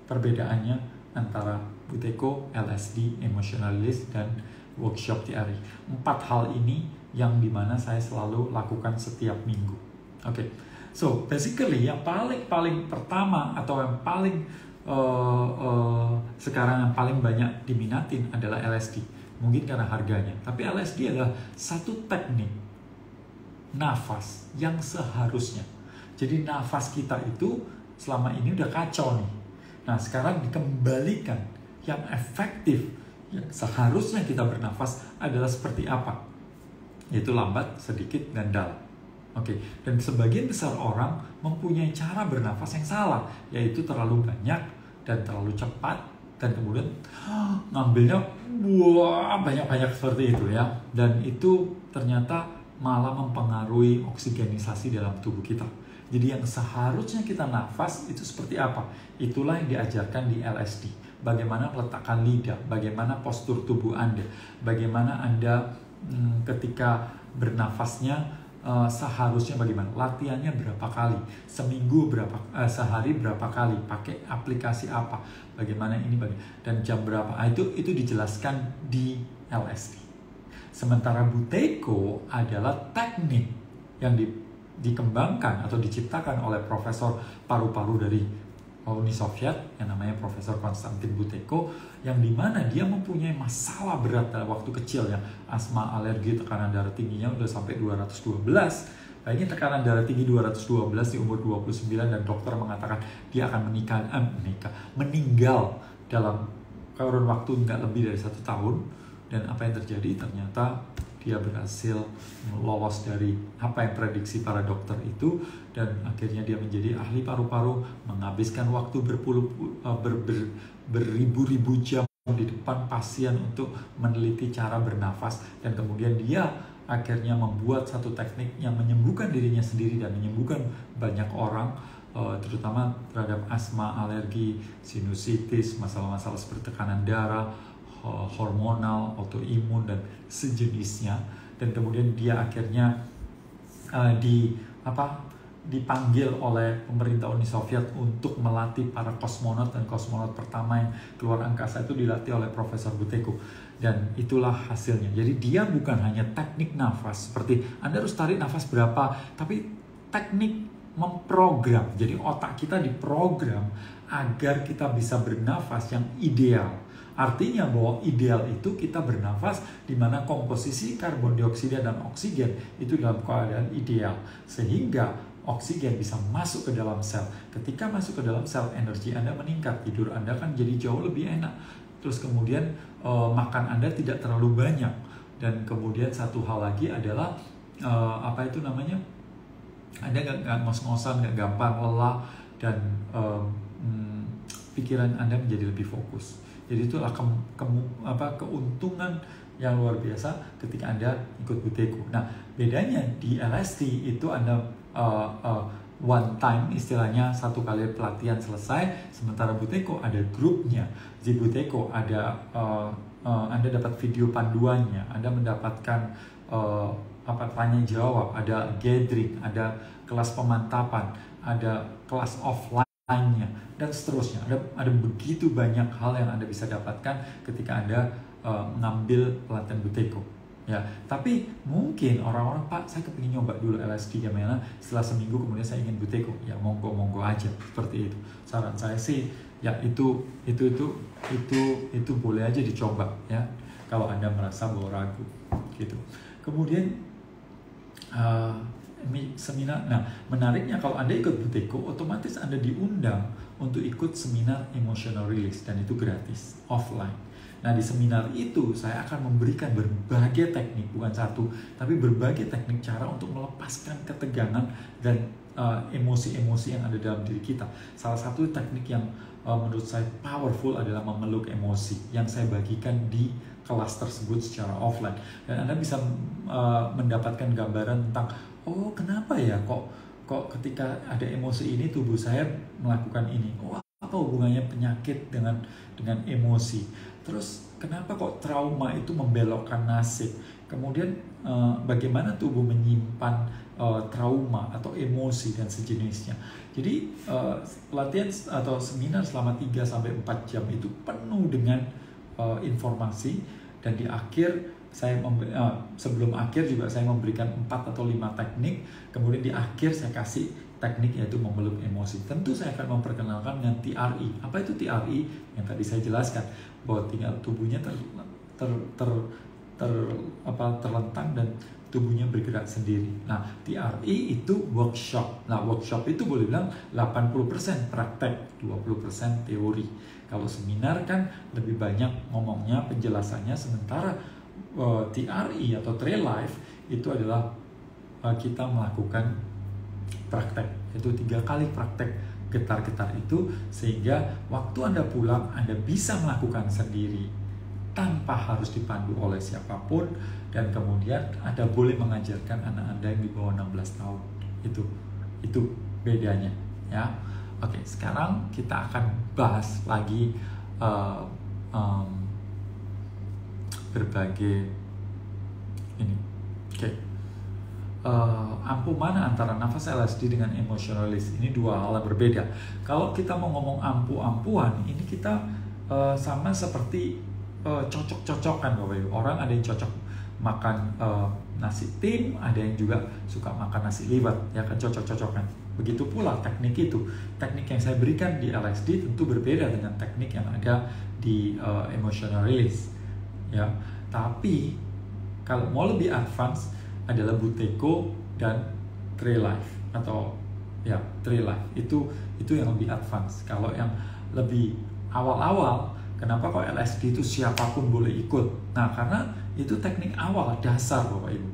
perbedaannya antara Buteyko, LSD, Emotional Release, dan workshop TRE. 4 hal ini yang dimana saya selalu lakukan setiap minggu. Oke, so basically yang paling pertama atau yang paling sekarang yang paling banyak diminatin adalah LSD. Mungkin karena harganya, tapi LSD adalah satu teknik nafas yang seharusnya. Jadi nafas kita itu selama ini udah kacau nih. Nah sekarang dikembalikan yang efektif, yang seharusnya kita bernafas adalah seperti apa? Yaitu lambat, sedikit, dan dalam. Oke, dan sebagian besar orang mempunyai cara bernafas yang salah, yaitu terlalu banyak dan terlalu cepat, dan kemudian ngambilnya banyak-banyak seperti itu ya. Dan itu ternyata malah mempengaruhi oksigenisasi dalam tubuh kita. Jadi yang seharusnya kita nafas itu seperti apa? Itulah yang diajarkan di LSD. Bagaimana meletakkan lidah, bagaimana postur tubuh Anda, bagaimana Anda ketika bernafasnya seharusnya bagaimana, latihannya berapa kali, seminggu berapa, sehari berapa kali, pakai aplikasi apa, bagaimana ini, dan jam berapa. Itu dijelaskan di LSD. Sementara Buteyko adalah teknik yang dikembangkan atau diciptakan oleh profesor paru-paru dari Uni Soviet yang namanya Profesor Konstantin Buteyko, yang dimana dia mempunyai masalah berat dalam waktu kecil ya, asma, alergi, tekanan darah tingginya udah sampai 212. Bayangin tekanan darah tinggi 212 di umur 29, dan dokter mengatakan dia akan meninggal dalam kurun waktu nggak lebih dari 1 tahun. Dan apa yang terjadi? Ternyata dia berhasil lolos dari apa yang prediksi para dokter itu, dan akhirnya dia menjadi ahli paru-paru, menghabiskan waktu beribu-ribu jam di depan pasien untuk meneliti cara bernafas, dan kemudian dia akhirnya membuat satu teknik yang menyembuhkan dirinya sendiri dan menyembuhkan banyak orang, terutama terhadap asma, alergi, sinusitis, masalah-masalah seperti tekanan darah, hormonal, autoimun, dan sejenisnya. Dan kemudian dia akhirnya dipanggil oleh pemerintah Uni Soviet untuk melatih para kosmonot, dan kosmonot pertama yang keluar angkasa itu dilatih oleh Profesor Buteyko. Dan itulah hasilnya. Jadi dia bukan hanya teknik nafas seperti Anda harus tarik nafas berapa, tapi teknik memprogram. Jadi otak kita diprogram agar kita bisa bernafas yang ideal. Artinya bahwa ideal itu kita bernafas di mana komposisi karbon dioksida dan oksigen itu dalam keadaan ideal, sehingga oksigen bisa masuk ke dalam sel. Ketika masuk ke dalam sel, energi Anda meningkat, tidur Anda kan jadi jauh lebih enak. Terus kemudian makan Anda tidak terlalu banyak. Dan kemudian satu hal lagi adalah Anda nggak ngos-ngosan, nggak gampang lelah, dan pikiran Anda menjadi lebih fokus. Jadi itulah keuntungan yang luar biasa ketika Anda ikut Buteyko. Nah, bedanya di LSD itu Anda one time, istilahnya satu kali pelatihan selesai. Sementara Buteyko ada grupnya. Di Buteyko ada Anda dapat video panduannya, Anda mendapatkan tanya jawab, ada gathering, ada kelas pemantapan, ada kelas offline, dan seterusnya. Ada begitu banyak hal yang Anda bisa dapatkan ketika Anda mengambil pelatihan Buteyko. Ya, tapi mungkin orang-orang, Pak, saya kepingin nyoba dulu LSD gimana, setelah seminggu kemudian saya ingin Buteyko. Ya monggo aja, seperti itu. Saran saya sih, ya itu boleh aja dicoba ya, kalau Anda merasa bahwa ragu gitu. Kemudian seminar. Nah, menariknya kalau Anda ikut Buteyko, otomatis Anda diundang untuk ikut seminar emotional release, dan itu gratis, offline. Nah, di seminar itu saya akan memberikan berbagai teknik, bukan satu, tapi berbagai teknik cara untuk melepaskan ketegangan dan emosi-emosi yang ada dalam diri kita. Salah satu teknik yang menurut saya powerful adalah memeluk emosi, yang saya bagikan di kelas tersebut secara offline. Dan Anda bisa mendapatkan gambaran tentang, oh kenapa ya kok ketika ada emosi ini tubuh saya melakukan ini. Oh, apa hubungannya penyakit dengan emosi? Terus kenapa kok trauma itu membelokkan nasib? Kemudian bagaimana tubuh menyimpan trauma atau emosi dan sejenisnya. Jadi latihan atau seminar selama 3-4 jam itu penuh dengan informasi, dan di akhir saya sebelum akhir juga saya memberikan 4 atau 5 teknik. Kemudian di akhir saya kasih teknik yaitu memeluk emosi. Tentu saya akan memperkenalkan dengan TRI. Apa itu TRI? Yang tadi saya jelaskan bahwa tinggal tubuhnya terlentang dan tubuhnya bergerak sendiri. Nah, TRI itu workshop. Nah, workshop itu boleh bilang 80% praktek, 20% teori. Kalau seminar kan lebih banyak ngomongnya, penjelasannya, sementara TRI atau Trail Life itu adalah kita melakukan praktek. Itu 3 kali praktek getar-getar itu, sehingga waktu Anda pulang Anda bisa melakukan sendiri tanpa harus dipandu oleh siapapun, dan kemudian Anda boleh mengajarkan anak Anda yang di bawah 16 tahun. Itu bedanya, ya. Oke, sekarang kita akan bahas lagi berbagai ini. Oke. Ampu mana antara nafas LSD dengan emotional release? Ini 2 hal yang berbeda. Kalau kita mau ngomong ampu-ampuan, ini kita sama seperti cocok-cocokan Bapak Ibu. Orang ada yang cocok makan nasi tim, ada yang juga suka makan nasi liwet, ya kan, cocok-cocokan. Begitu pula teknik itu. Teknik yang saya berikan di LSD tentu berbeda dengan teknik yang ada di emotional release, ya. Tapi kalau mau lebih advance adalah Buteyko dan Trail Life, atau ya Trail Life itu yang lebih advance. Kalau yang lebih awal-awal, kenapa kok LSD itu siapapun boleh ikut? Nah, karena itu teknik awal dasar Bapak Ibu.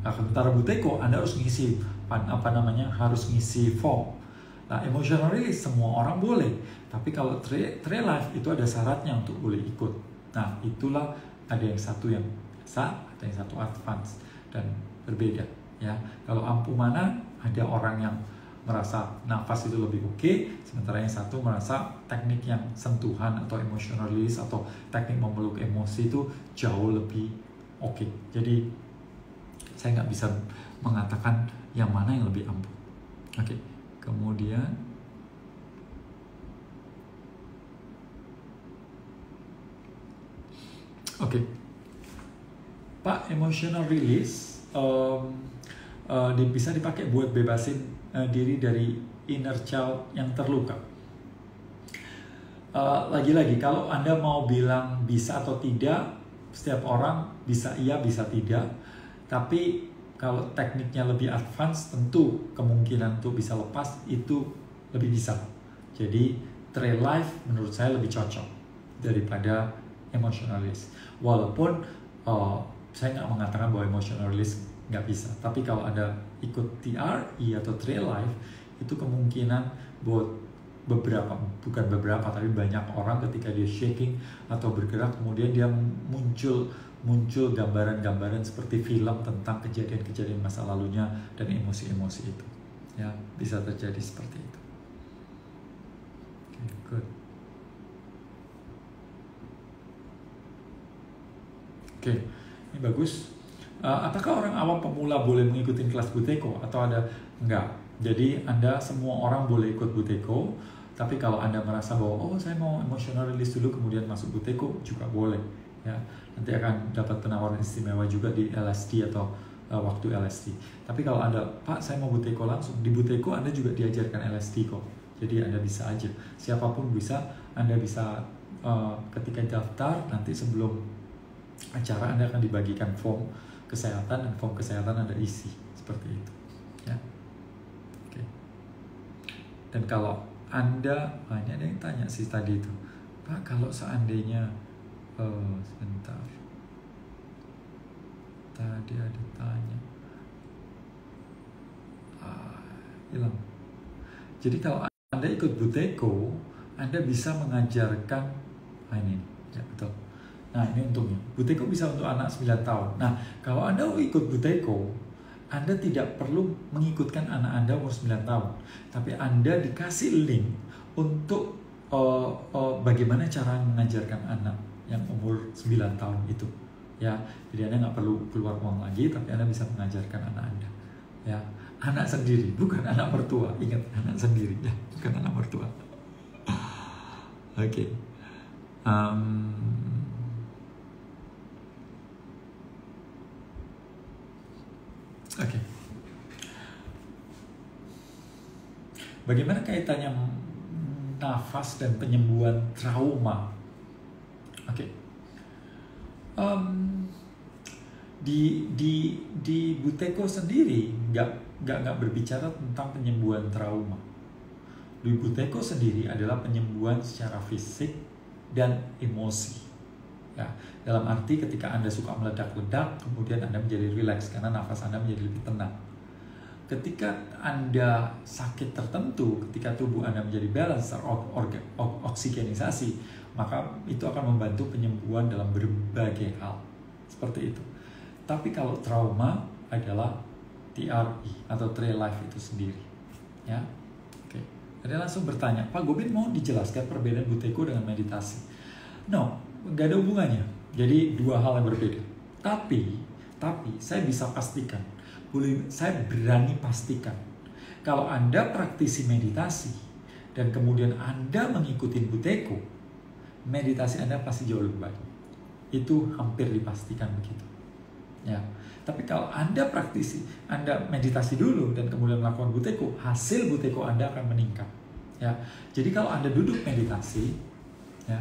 Nah, sementara Buteyko Anda harus ngisi harus ngisi form. Nah, emotional release semua orang boleh, tapi kalau Trail Life itu ada syaratnya untuk boleh ikut. Nah, itulah ada yang satu yang biasa, ada yang satu advance dan berbeda, ya. Kalau ampu mana, ada orang yang merasa nafas itu lebih oke, sementara yang satu merasa teknik yang sentuhan atau emotional release atau teknik memeluk emosi itu jauh lebih oke. Jadi saya nggak bisa mengatakan yang mana yang lebih ampuh. Oke. Kemudian Pak, emotional release bisa dipakai buat bebasin diri dari inner child yang terluka. Lagi-lagi, kalau Anda mau bilang bisa atau tidak, setiap orang bisa iya, bisa tidak. Tapi kalau tekniknya lebih advance, tentu kemungkinan untuk bisa lepas itu lebih bisa. Jadi Trail Life menurut saya lebih cocok daripada emotional release. Walaupun saya nggak mengatakan bahwa emotional release nggak bisa. Tapi kalau Anda ikut TRI atau Trail Life, itu kemungkinan buat bukan beberapa, tapi banyak orang ketika dia shaking atau bergerak, kemudian dia muncul gambaran-gambaran seperti film tentang kejadian-kejadian masa lalunya dan emosi-emosi itu, ya, bisa terjadi seperti itu. Okay, good. Oke, ini bagus. Apakah orang awam pemula boleh mengikuti kelas Buteyko atau ada? Enggak. Jadi Anda semua orang boleh ikut Buteyko, tapi kalau Anda merasa bahwa saya mau emotional release dulu kemudian masuk Buteyko juga boleh, ya. Nanti akan dapat penawaran istimewa juga di LSD atau waktu LSD. Tapi kalau Anda, Pak, saya mau Buteyko langsung, di Buteyko Anda juga diajarkan LSD kok. Jadi Anda bisa aja, siapapun bisa. Anda bisa ketika daftar, nanti sebelum acara Anda akan dibagikan form kesehatan, dan form kesehatan Anda isi seperti itu, ya. Oke. Dan kalau Anda, ini ada yang tanya sih tadi itu, Pak, kalau seandainya sebentar, tadi ada tanya, hilang. Jadi kalau Anda ikut Buteyko, Anda bisa mengajarkan ini, ya betul. Nah, ini untungnya Buteyko bisa untuk anak 9 tahun. Nah, kalau Anda ikut Buteyko, Anda tidak perlu mengikutkan anak Anda umur 9 tahun, tapi Anda dikasih link untuk bagaimana cara mengajarkan anak, yang umur 9 tahun itu. Ya, jadi Anda nggak perlu keluar uang lagi, tapi Anda bisa mengajarkan anak Anda. Ya, anak sendiri, bukan anak mertua. Ingat, anak sendiri, ya, bukan anak mertua. Oke. Oke. Bagaimana kaitannya nafas dan penyembuhan trauma? Oke. Di Buteyko sendiri nggak berbicara tentang penyembuhan trauma. Di Buteyko sendiri adalah penyembuhan secara fisik dan emosi. Ya, dalam arti ketika Anda suka meledak-ledak, kemudian Anda menjadi rileks karena nafas Anda menjadi lebih tenang. Ketika Anda sakit tertentu, ketika tubuh Anda menjadi balance, oksigenisasi, maka itu akan membantu penyembuhan dalam berbagai hal. Seperti itu. Tapi kalau trauma adalah TRI atau Tree Life itu sendiri. Ya. Oke. Anda langsung bertanya, Pak Gobin mau dijelaskan perbedaan Buteyko dengan meditasi? No, nggak ada hubungannya. Jadi dua hal yang berbeda. Tapi saya bisa pastikan, saya berani pastikan, kalau Anda praktisi meditasi dan kemudian Anda mengikuti Buteyko, meditasi Anda pasti jauh lebih baik. Itu hampir dipastikan begitu. Ya. Tapi kalau Anda praktisi, Anda meditasi dulu dan kemudian melakukan Buteyko, hasil Buteyko Anda akan meningkat. Ya. Jadi kalau Anda duduk meditasi, ya,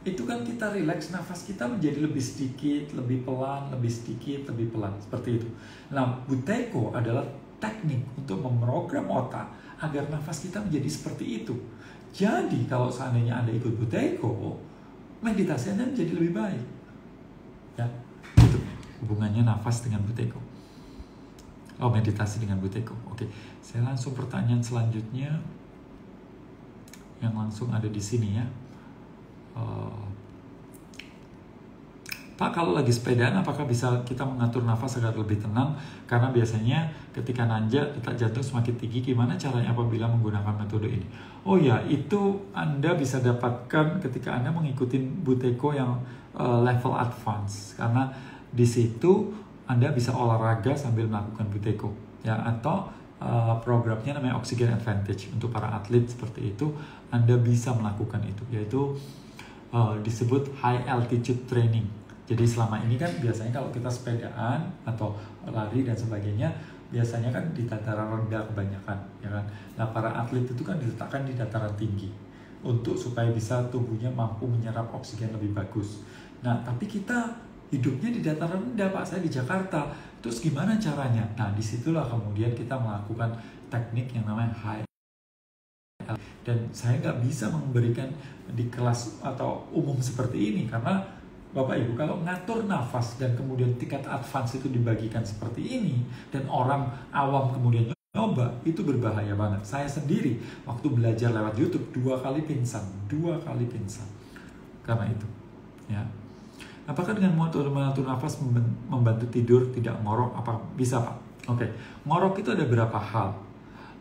itu kan kita rileks, nafas kita menjadi lebih sedikit, lebih pelan, lebih sedikit, lebih pelan, seperti itu. Nah, Buteyko adalah teknik untuk memprogram otak agar nafas kita menjadi seperti itu. Jadi kalau seandainya Anda ikut Buteyko, meditasi Anda menjadi lebih baik. Ya, itu hubungannya nafas dengan Buteyko. Oh, meditasi dengan Buteyko. Oke, saya langsung pertanyaan selanjutnya yang langsung ada di sini ya. Pak, kalau lagi sepedaan apakah bisa kita mengatur nafas agar lebih tenang? Karena biasanya ketika nanjak detak jantung semakin tinggi, gimana caranya apabila menggunakan metode ini? Oh ya, itu Anda bisa dapatkan ketika Anda mengikuti Buteyko yang level advance. Karena di situ Anda bisa olahraga sambil melakukan Buteyko. Ya, atau programnya namanya Oxygen Advantage. Untuk para atlet seperti itu, Anda bisa melakukan itu, yaitu disebut high altitude training. Jadi selama ini kan biasanya kalau kita sepedaan atau lari dan sebagainya, biasanya kan di dataran rendah kebanyakan, ya kan. Nah, para atlet itu kan diletakkan di dataran tinggi untuk supaya bisa tubuhnya mampu menyerap oksigen lebih bagus. Nah, tapi kita hidupnya di dataran rendah, Pak. Saya di Jakarta. Terus gimana caranya? Nah, disitulah kemudian kita melakukan teknik yang namanya high. Dan saya nggak bisa memberikan di kelas atau umum seperti ini karena Bapak Ibu kalau ngatur nafas dan kemudian tingkat advance itu dibagikan seperti ini dan orang awam kemudian nyoba, itu berbahaya banget. Saya sendiri waktu belajar lewat YouTube 2 kali pingsan karena itu. Ya. Apakah dengan mengatur nafas membantu tidur tidak ngorok? Apa bisa, Pak? Oke, ngorok itu ada beberapa hal.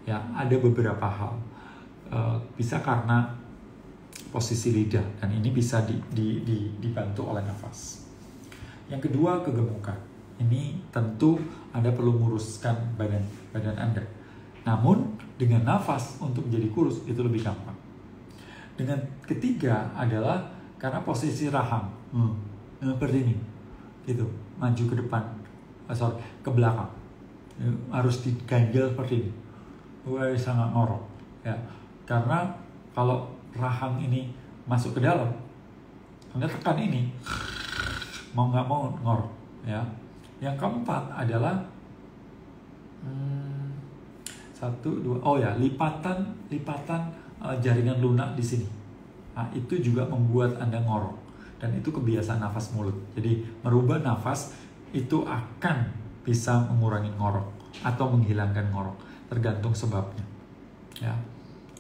Ya, ada beberapa hal. Bisa karena posisi lidah dan ini bisa dibantu oleh nafas. Yang kedua, kegemukan. Ini tentu Anda perlu menguruskan badan Anda. Namun dengan nafas untuk menjadi kurus itu lebih gampang. Dengan ketiga adalah karena posisi rahang. Seperti ini. Gitu, maju ke depan. Ke belakang. Harus diganjel seperti ini. Sangat ngorok. Ya. Karena kalau rahang ini masuk ke dalam, Anda tekan ini, mau nggak mau ngorok, ya. Yang keempat adalah lipatan jaringan lunak di sini. Nah, itu juga membuat Anda ngorok dan itu kebiasaan nafas mulut. Jadi merubah nafas itu akan bisa mengurangi ngorok atau menghilangkan ngorok, tergantung sebabnya. Ya.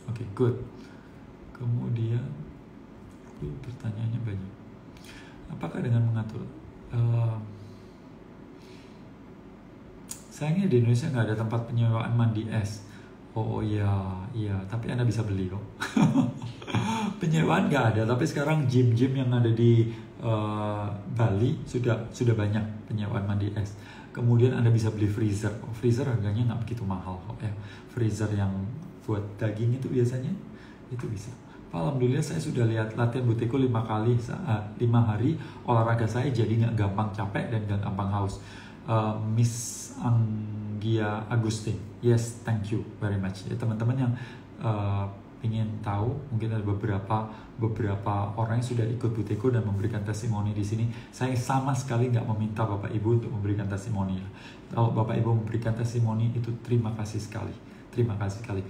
Oke, good. Kemudian, pertanyaannya banyak. Apakah dengan mengatur? Sayangnya di Indonesia nggak ada tempat penyewaan mandi es. Oh iya. Tapi Anda bisa beli kok. Penyewaan nggak ada, tapi sekarang gym-gym yang ada di Bali sudah banyak penyewaan mandi es. Kemudian Anda bisa beli freezer. Freezer harganya nggak begitu mahal kok ya. Freezer yang buat daging itu biasanya itu bisa. Alhamdulillah saya sudah lihat latihan Buteyko 5 hari olahraga saya jadi nggak gampang capek dan nggak gampang haus. Miss Anggia Agustin, yes, thank you very much. Ya, teman-teman yang ingin tahu, mungkin ada beberapa orang yang sudah ikut Buteyko dan memberikan testimoni di sini. Saya sama sekali nggak meminta Bapak Ibu untuk memberikan testimoni. Kalau Bapak Ibu memberikan testimoni itu terima kasih sekali, terima kasih sekali.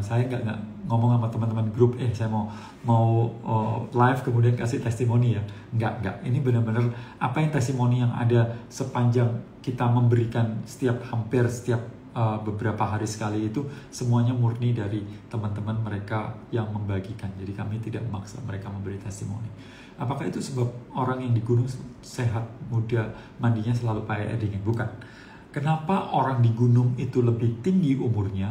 Saya nggak ngomong sama teman-teman grup, saya mau live kemudian kasih testimoni ya, nggak. Ini benar-benar apa yang testimoni yang ada sepanjang kita memberikan hampir setiap beberapa hari sekali itu semuanya murni dari teman-teman mereka yang membagikan. Jadi kami tidak memaksa mereka memberi testimoni. Apakah itu sebab orang yang di gunung sehat, muda, mandinya selalu pakai air dingin? Bukan. Kenapa orang di gunung itu lebih tinggi umurnya?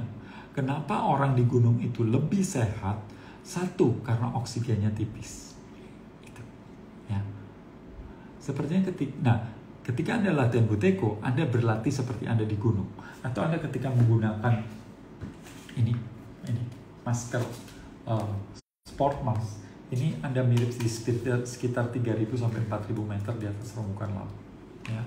Kenapa orang di gunung itu lebih sehat? Satu, karena oksigennya tipis. Gitu. Ya. Sepertinya ketika Anda latihan Buteyko, Anda berlatih seperti Anda di gunung. Atau Anda ketika menggunakan ini masker sport mask, ini Anda mirip di sekitar 3.000 sampai 4.000 meter di atas permukaan laut. Ya.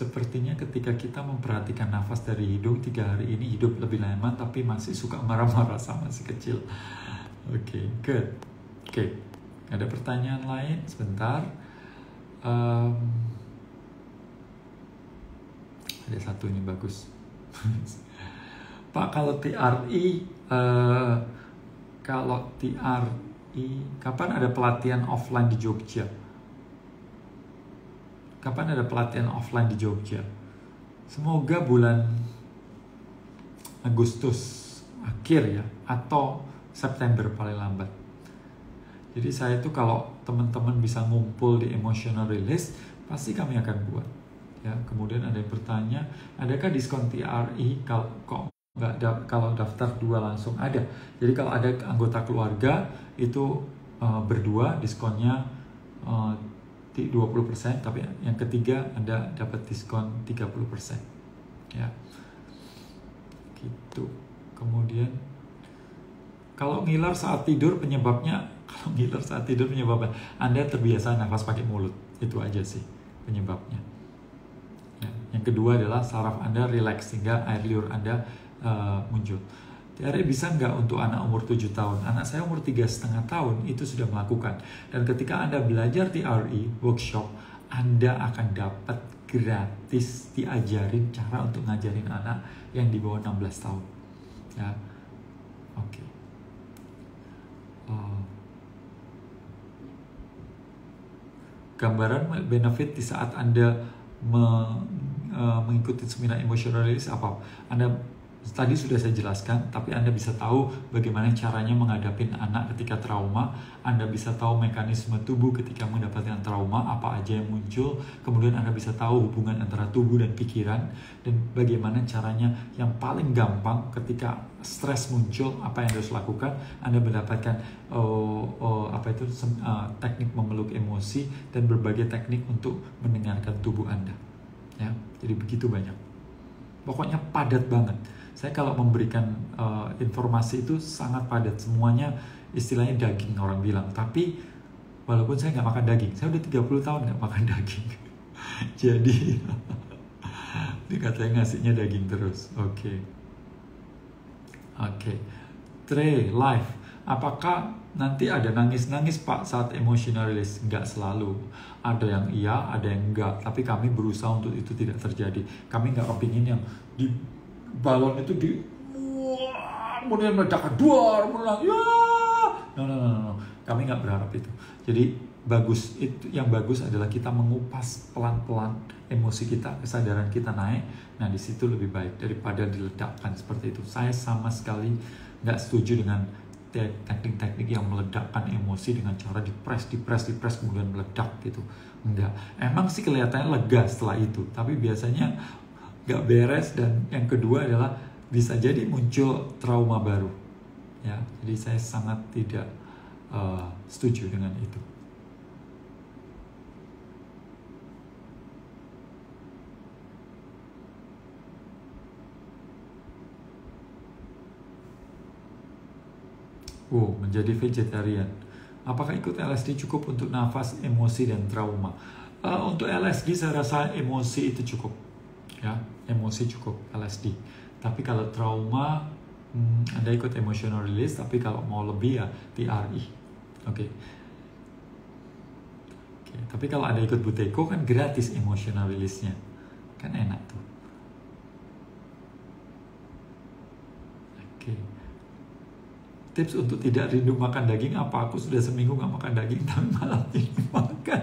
Sepertinya ketika kita memperhatikan nafas dari hidung 3 hari ini hidup lebih lama tapi masih suka marah-marah sama si kecil. Oke, good. Oke, ada pertanyaan lain? Sebentar. Ada satu ini bagus. Pak, kalau TRI kapan ada pelatihan offline di Jogja? Kapan ada pelatihan offline di Jogja? Semoga bulan Agustus akhir ya, atau September paling lambat. Jadi saya tuh kalau teman-teman bisa ngumpul di emotional release, pasti kami akan buat. Ya, kemudian ada yang bertanya, adakah diskon TRI kalau daftar 2 langsung? Ada. Jadi kalau ada anggota keluarga itu berdua diskonnya 20%, tapi yang ketiga Anda dapat diskon 30%. Ya. Gitu. Kemudian kalau ngiler saat tidur penyebabnya Anda terbiasa nafas pakai mulut. Itu aja sih penyebabnya. Ya. Yang kedua adalah saraf Anda rileks sehingga air liur Anda muncul. TRI bisa nggak untuk anak umur 7 tahun? Anak saya umur 3,5 tahun itu sudah melakukan. Dan ketika Anda belajar TRI workshop, Anda akan dapat gratis diajarin cara untuk ngajarin anak yang di bawah 16 tahun. Ya, oke. Gambaran benefit di saat Anda mengikuti seminar emotional release apa? Tadi sudah saya jelaskan, tapi Anda bisa tahu bagaimana caranya menghadapi anak ketika trauma. Anda bisa tahu mekanisme tubuh ketika mendapatkan trauma, apa aja yang muncul. Kemudian Anda bisa tahu hubungan antara tubuh dan pikiran. Dan bagaimana caranya yang paling gampang ketika stres muncul, apa yang harus lakukan. Anda mendapatkan teknik memeluk emosi dan berbagai teknik untuk mendengarkan tubuh Anda. Ya, jadi begitu banyak. Pokoknya padat banget. Saya kalau memberikan informasi itu sangat padat. Semuanya istilahnya daging orang bilang. Tapi walaupun saya nggak makan daging. Saya udah 30 tahun nggak makan daging. Jadi ini katanya ngasihnya daging terus. Oke. Trey, live. Apakah nanti ada nangis-nangis Pak saat emotional release? Nggak selalu. Ada yang iya, ada yang enggak. Tapi kami berusaha untuk itu tidak terjadi. Kami nggak kepingin yang di balon itu kemudian meledak duar, no. Kami nggak berharap itu. Jadi bagus itu, yang bagus adalah kita mengupas pelan-pelan emosi kita, kesadaran kita naik. Nah di situ lebih baik daripada diledakkan seperti itu. Saya sama sekali nggak setuju dengan teknik-teknik yang meledakkan emosi dengan cara dipres kemudian meledak gitu. Enggak. Emang sih kelihatannya lega setelah itu, tapi biasanya nggak beres. Dan yang kedua adalah bisa jadi muncul trauma baru. Ya, jadi saya sangat tidak setuju dengan itu. Menjadi vegetarian. Apakah ikut LSD cukup untuk nafas, emosi, dan trauma? Untuk LSD saya rasa emosi itu cukup. Ya, emosi cukup LSD. Tapi kalau trauma, Anda ikut emotional release. Tapi kalau mau lebih ya TRI. Oke. Tapi kalau Anda ikut Buteyko kan gratis emotional release-nya. Kan enak tuh. Oke. Tips untuk tidak rindu makan daging apa? Aku sudah seminggu gak makan daging, tapi malam ini makan.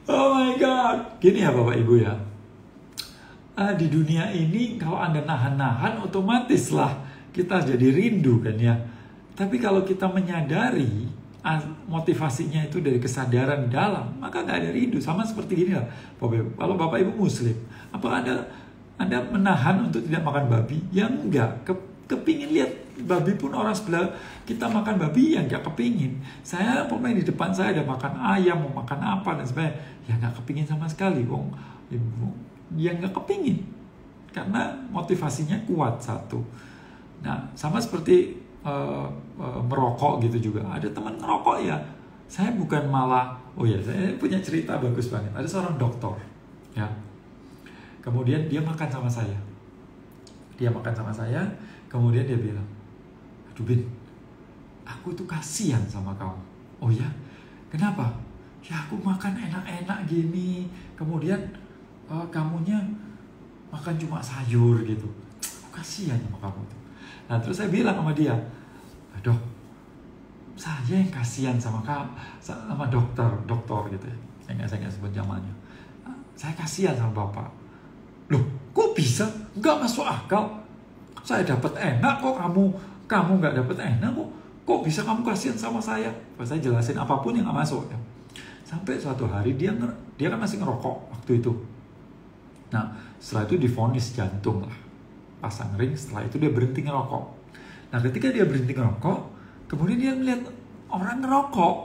Oh my God. Gini ya Bapak Ibu ya. Di dunia ini kalau Anda nahan-nahan, otomatis lah kita jadi rindu kan ya. Tapi kalau kita menyadari motivasinya itu dari kesadaran dalam, maka gak ada rindu. Sama seperti gini lah Bapak Ibu. Kalau Bapak Ibu Muslim, apa Anda menahan untuk tidak makan babi? Ya enggak. Kepingin lihat babi pun orang sebelah kita makan babi ya nggak kepingin. Saya pemain di depan saya ada makan ayam, mau makan apa dan sebagainya, ya nggak kepingin sama sekali. Ya nggak kepingin karena motivasinya kuat satu. Nah sama seperti merokok gitu juga. Ada teman ngerokok ya. Saya bukan malah, saya punya cerita bagus banget. Ada seorang dokter ya. Kemudian dia makan sama saya. Kemudian dia bilang, aduh Bin, aku tuh kasihan sama kamu. Oh ya? Kenapa? Ya aku makan enak-enak gini, kemudian kamunya makan cuma sayur gitu. Aku kasihan sama kamu tuh. Nah terus saya bilang sama dia, aduh, saya yang kasihan sama kamu, sama dokter gitu ya. Saya nggak sebut namanya. Saya kasihan sama bapak. Loh, kok bisa? Nggak masuk akal. Saya dapat enak kok, kamu nggak dapat enak kok. Kok bisa kamu kasihan sama saya? Saya jelasin apapun yang nggak masuk ya. Sampai suatu hari dia kan masih ngerokok waktu itu. Nah setelah itu divonis jantung lah, pasang ring. Setelah itu dia berhenti ngerokok. Nah ketika dia berhenti ngerokok, kemudian dia melihat orang ngerokok,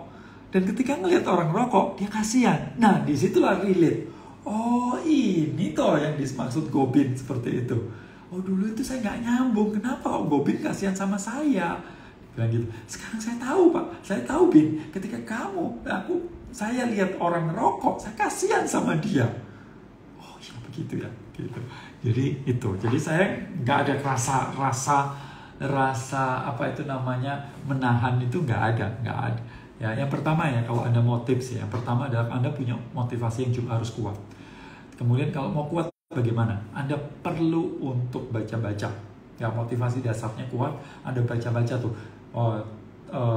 dan ketika ngelihat orang ngerokok dia kasihan. Nah disitulah relate. Oh ini toh yang dimaksud Gobin seperti itu. Oh dulu itu saya nggak nyambung, kenapa kok Gobin kasihan sama saya? Bilang gitu. Sekarang saya tahu Pak, saya tahu Bin. Ketika saya lihat orang ngerokok, saya kasihan sama dia. Oh ya begitu ya, gitu. Jadi saya nggak ada rasa apa itu namanya menahan itu nggak ada. Ya yang pertama ya kalau Anda mau tips ya, yang pertama adalah Anda punya motivasi yang juga harus kuat. Kemudian kalau mau kuat bagaimana? Anda perlu untuk baca-baca. Ya motivasi dasarnya kuat, Anda baca-baca tuh.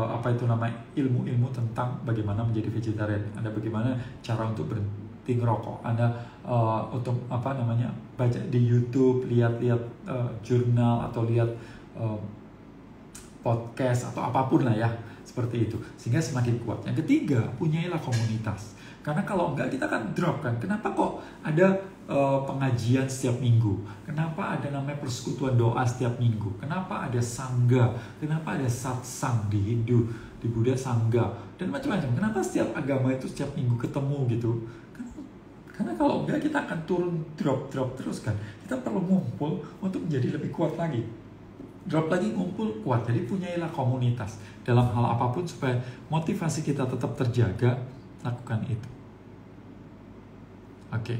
Apa itu namanya ilmu-ilmu tentang bagaimana menjadi vegetarian. Anda bagaimana cara untuk berhenti ngerokok. Anda untuk baca di YouTube, lihat-lihat jurnal atau lihat podcast atau apapun lah ya. Seperti itu. Sehingga semakin kuat. Yang ketiga, punyailah komunitas. Karena kalau enggak kita kan drop kan. Kenapa kok ada pengajian setiap minggu? Kenapa ada namanya persekutuan doa setiap minggu? Kenapa ada sangga? Kenapa ada satsang di Hindu, di Buddha sangga dan macam-macam? Kenapa setiap agama itu setiap minggu ketemu gitu? Karena kalau enggak kita akan turun drop terus kan. Kita perlu ngumpul untuk menjadi lebih kuat lagi. Drop lagi, ngumpul, kuat. Jadi punyailah komunitas dalam hal apapun supaya motivasi kita tetap terjaga. Lakukan itu. Oke.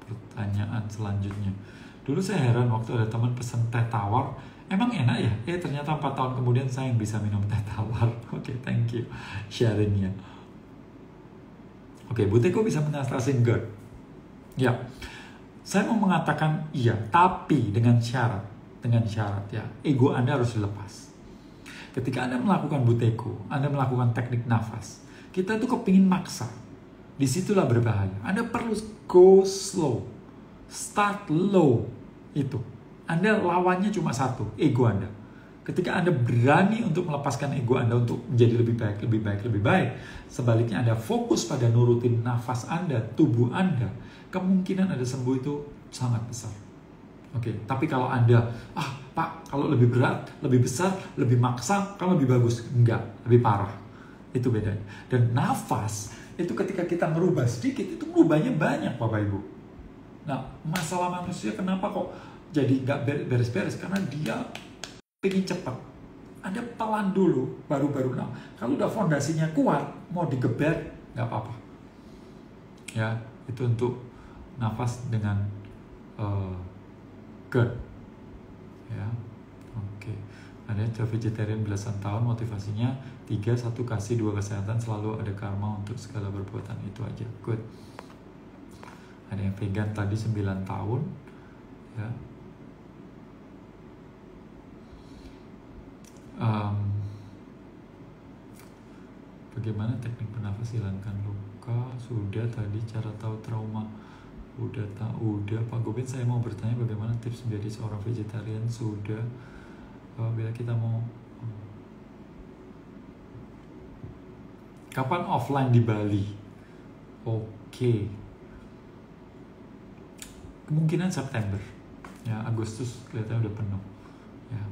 Pertanyaan selanjutnya. Dulu saya heran waktu ada teman pesen teh tawar. Emang enak ya? Ternyata 4 tahun kemudian saya yang bisa minum teh tawar. Oke, thank you sharingnya. Oke, Buteyko bisa mengatasi GERD. Ya, saya mau mengatakan iya, tapi dengan syarat ya, ego Anda harus dilepas. Ketika Anda melakukan Buteyko, Anda melakukan teknik nafas, kita tuh kepingin maksa. Disitulah berbahaya. Anda perlu go slow, start low. Itu. Anda lawannya cuma satu, ego Anda. Ketika Anda berani untuk melepaskan ego Anda untuk menjadi lebih baik, sebaliknya Anda fokus pada nurutin nafas Anda, tubuh Anda, kemungkinan Anda sembuh itu sangat besar. Oke, tapi kalau Anda, Pak, kalau lebih berat, lebih besar, lebih maksa, kan lebih bagus. Enggak, lebih parah. Itu bedanya. Dan nafas, itu ketika kita merubah sedikit, itu merubahnya banyak, Bapak Ibu. Nah, masalah manusia kenapa kok jadi nggak beres-beres? Karena dia pengen cepat. Anda pelan dulu, baru-baru. Nah, kalau udah fondasinya kuat, mau digeber, nggak apa-apa. Ya, itu untuk nafas dengan GERD. Ya, oke. Ada vegetarian belasan tahun, motivasinya 3, 1 kasih, 2 kesehatan, selalu ada karma untuk segala perbuatan. Itu aja, good. Ada yang vegan tadi 9 tahun, ya. Bagaimana teknik bernafas hilangkan luka? Sudah tadi cara tahu trauma. Udah Pak Gobin, saya mau bertanya bagaimana tips menjadi seorang vegetarian. Sudah. Bila kita mau kapan offline di Bali? Oke. Kemungkinan September. Ya, Agustus kelihatannya udah penuh. Ya.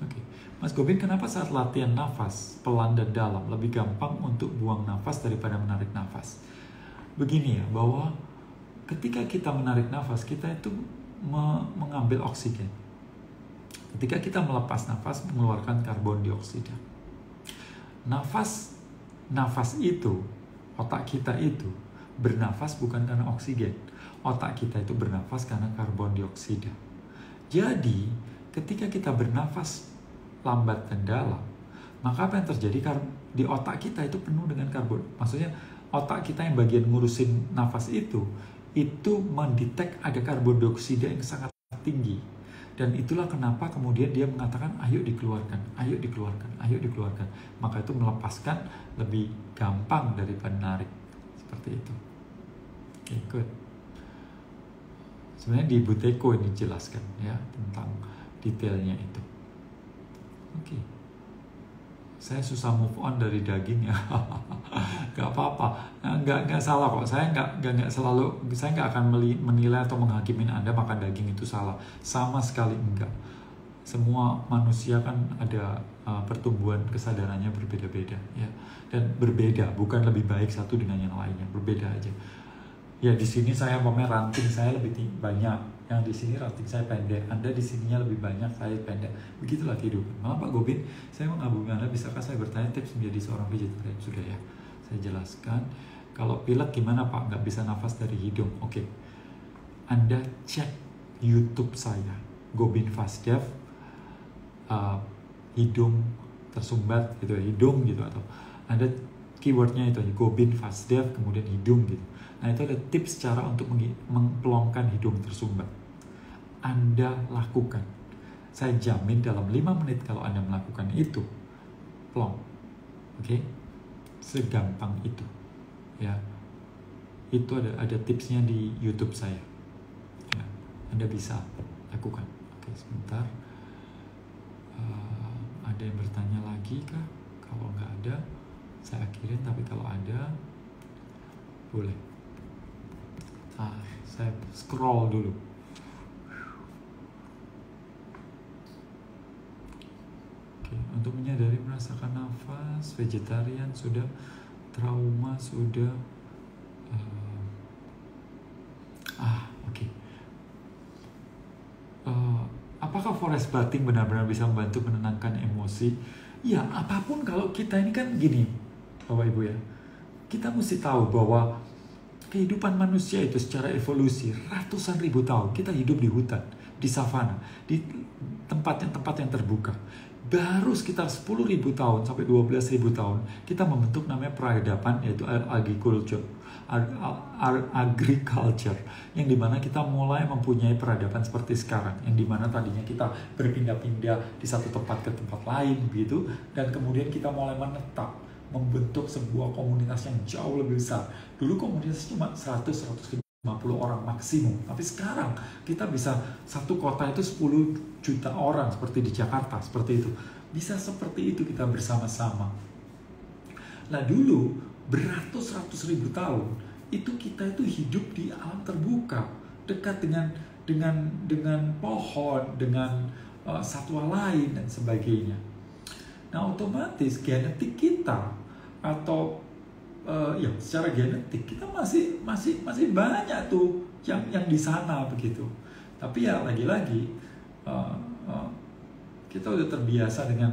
Oke. Mas Gobin, kenapa saat latihan nafas pelan dan dalam lebih gampang untuk buang nafas daripada menarik nafas? Begini ya, bahwa ketika kita menarik nafas, kita itu mengambil oksigen. Ketika kita melepas nafas, mengeluarkan karbon dioksida. Nafas itu, otak kita itu bernafas bukan karena oksigen. Otak kita itu bernafas karena karbon dioksida. Jadi, ketika kita bernafas lambat dan dalam, maka apa yang terjadi? Di otak kita itu penuh dengan karbon. Maksudnya, otak kita yang bagian ngurusin nafas itu mendetek ada karbon dioksida yang sangat tinggi. Dan itulah kenapa kemudian dia mengatakan ayo dikeluarkan, ayo dikeluarkan, ayo dikeluarkan. Maka itu melepaskan lebih gampang daripada menarik. Seperti itu. Oke, good. Sebenarnya di Buteyko ini dijelaskan ya tentang detailnya itu. Oke. Saya susah move on dari daging ya. Gak apa-apa, nggak salah kok. Saya nggak akan menilai atau menghakimi Anda makan daging itu salah. Sama sekali enggak. Semua manusia kan ada pertumbuhan kesadarannya berbeda-beda ya, dan berbeda, bukan lebih baik satu dengan yang lainnya, berbeda aja. Ya di sini saya ranting saya lebih banyak, yang di sini ranting saya pendek, Anda di sininya lebih banyak, saya pendek. Begitulah kehidupan. Maaf Pak Gobin, saya mengabumi Anda, bisakah saya bertanya tips menjadi seorang vegetarian? Sudah ya, saya jelaskan. Kalau pilek gimana Pak? Nggak bisa nafas dari hidung. Oke. Anda cek YouTube saya, Gobin Fasdev, hidung tersumbat gitu ya, hidung gitu, atau Anda keywordnya itu aja, Gobin Fasdev, kemudian hidung gitu. Nah itu ada tips cara untuk mempelongkan hidung tersumbat. Anda lakukan. Saya jamin dalam 5 menit kalau Anda melakukan itu, plong. Oke? Segampang itu. Ya. Itu ada tipsnya di YouTube saya. Ya. Anda bisa lakukan. Oke, sebentar. Ada yang bertanya lagi kah? Kalau nggak ada, saya akhirin. Tapi kalau ada, boleh. Saya scroll dulu. Oke, untuk menyadari merasakan nafas, vegetarian sudah, trauma sudah. Oke. Apakah forest bathing benar-benar bisa membantu menenangkan emosi? Ya, apapun kalau kita ini kan gini, Bapak Ibu ya. Kita mesti tahu bahwa kehidupan manusia itu secara evolusi ratusan ribu tahun kita hidup di hutan, di savana, di tempat yang terbuka. Baru sekitar 10.000 tahun sampai 12.000 tahun kita membentuk namanya peradaban, yaitu agriculture, yang dimana kita mulai mempunyai peradaban seperti sekarang, yang dimana tadinya kita berpindah-pindah di satu tempat ke tempat lain begitu, dan kemudian kita mulai menetap, membentuk sebuah komunitas yang jauh lebih besar. Dulu komunitas cuma 100-150 orang maksimum, tapi sekarang kita bisa satu kota itu 10 juta orang seperti di Jakarta, seperti itu. Bisa seperti itu kita bersama-sama. Nah dulu beratus-ratus ribu tahun itu kita itu hidup di alam terbuka, dekat dengan dengan pohon, dengan satwa lain dan sebagainya. Nah, otomatis genetik kita atau ya secara genetik kita masih banyak tuh yang di sana begitu. Tapi ya lagi-lagi kita udah terbiasa dengan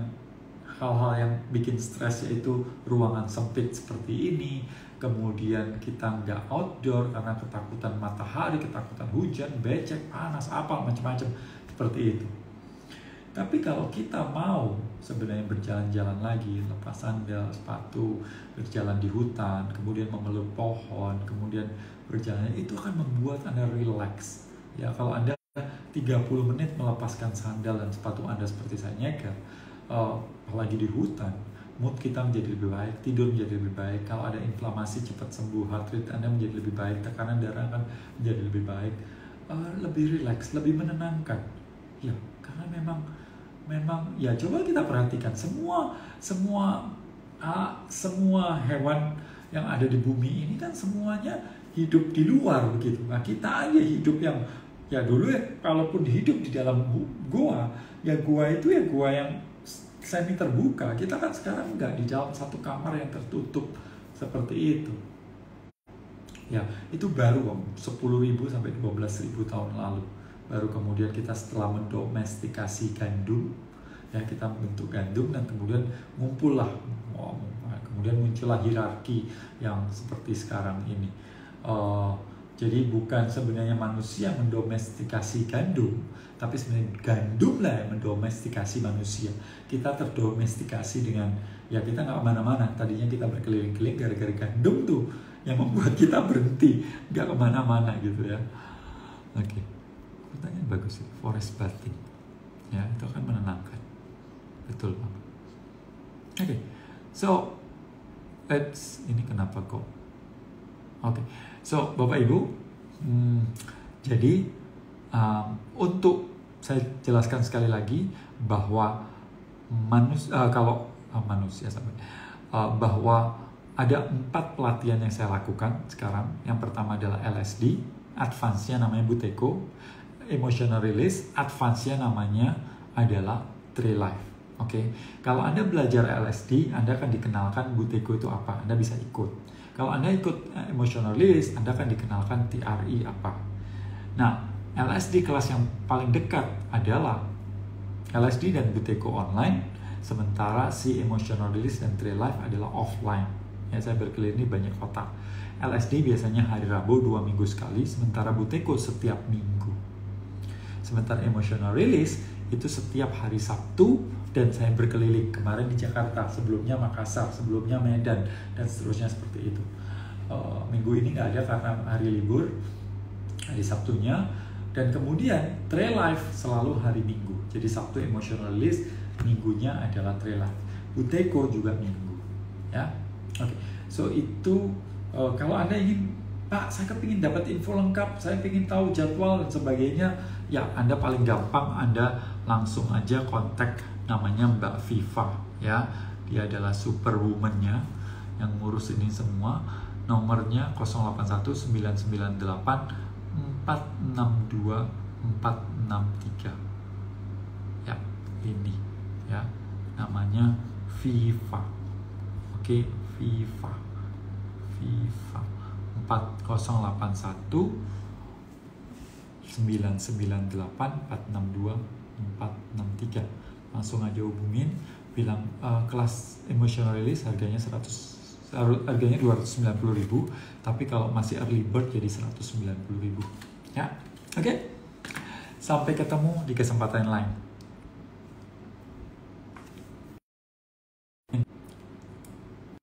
hal-hal yang bikin stres, yaitu ruangan sempit seperti ini, kemudian kita nggak outdoor karena ketakutan matahari, ketakutan hujan, becek, panas, apa macam-macam seperti itu. Tapi kalau kita mau sebenarnya berjalan-jalan lagi, lepas sandal, sepatu, berjalan di hutan, kemudian memeluk pohon, kemudian berjalan, itu akan membuat Anda relax. Ya, kalau Anda 30 menit melepaskan sandal dan sepatu Anda seperti saya nyeker, apalagi di hutan, mood kita menjadi lebih baik, tidur menjadi lebih baik. Kalau ada inflamasi cepat sembuh, heart rate Anda menjadi lebih baik, tekanan darah akan menjadi lebih baik, lebih relax, lebih menenangkan. Ya, karena memang ya coba kita perhatikan semua hewan yang ada di bumi ini kan semuanya hidup di luar begitu. Nah, kita aja hidup yang ya dulu ya, kalaupun hidup di dalam gua, ya gua itu ya gua yang semi terbuka. Kita kan sekarang nggak di dalam satu kamar yang tertutup seperti itu. Ya, itu baru 10.000 sampai 12.000 tahun lalu. Baru kemudian kita setelah mendomestikasi gandum, ya kita membentuk gandum dan kemudian ngumpullah, kemudian muncullah hierarki yang seperti sekarang ini. Jadi bukan sebenarnya manusia mendomestikasi gandum, tapi sebenarnya gandum lah yang mendomestikasi manusia. Kita terdomestikasi dengan, ya kita nggak kemana-mana. Tadinya kita berkeliling-keliling gara-gara gandum tuh yang membuat kita berhenti, nggak kemana-mana gitu ya. Oke, pertanyaan bagus sih, forest bathing. Ya, itu akan menenangkan. Betul banget. Oke, so ini kenapa kok? Oke, so Bapak Ibu, jadi untuk saya jelaskan sekali lagi bahwa bahwa ada 4 pelatihan yang saya lakukan sekarang. Yang pertama adalah LSD, advance-nya namanya Buteyko, emotional release, advance-nya namanya adalah Tree Life. Oke, kalau Anda belajar LSD, Anda akan dikenalkan Buteyko itu apa, Anda bisa ikut. Kalau Anda ikut emotional release, Anda akan dikenalkan TRI apa. Nah, LSD kelas yang paling dekat adalah LSD dan Buteyko online, sementara si emotional release dan Tree Life adalah offline. Ya, saya berkeliling di banyak kota. LSD biasanya hari Rabu 2 minggu sekali, sementara Buteyko setiap minggu. Sementara emotional release itu setiap hari Sabtu, dan saya berkeliling kemarin di Jakarta, sebelumnya Makassar, sebelumnya Medan, dan seterusnya seperti itu. Minggu ini nggak ada karena hari libur, hari Sabtunya, dan kemudian Tree Life selalu hari Minggu. Jadi Sabtu emotional release, minggunya adalah Tree Life. Buteyko juga minggu, ya. Oke, so itu kalau Anda ingin, Pak, saya kepingin dapat info lengkap, saya ingin tahu jadwal dan sebagainya, ya Anda paling gampang Anda langsung aja kontak namanya Mbak Viva, ya. Dia adalah superwoman-nya yang ngurus ini semua. Nomornya 081998462463. Ya, ini ya. Namanya Viva. Oke, Viva. 4081 998462463. Langsung aja hubungin, bilang kelas emotional release harganya 290.000, tapi kalau masih early bird jadi 190.000. Ya, oke. Sampai ketemu di kesempatan lain.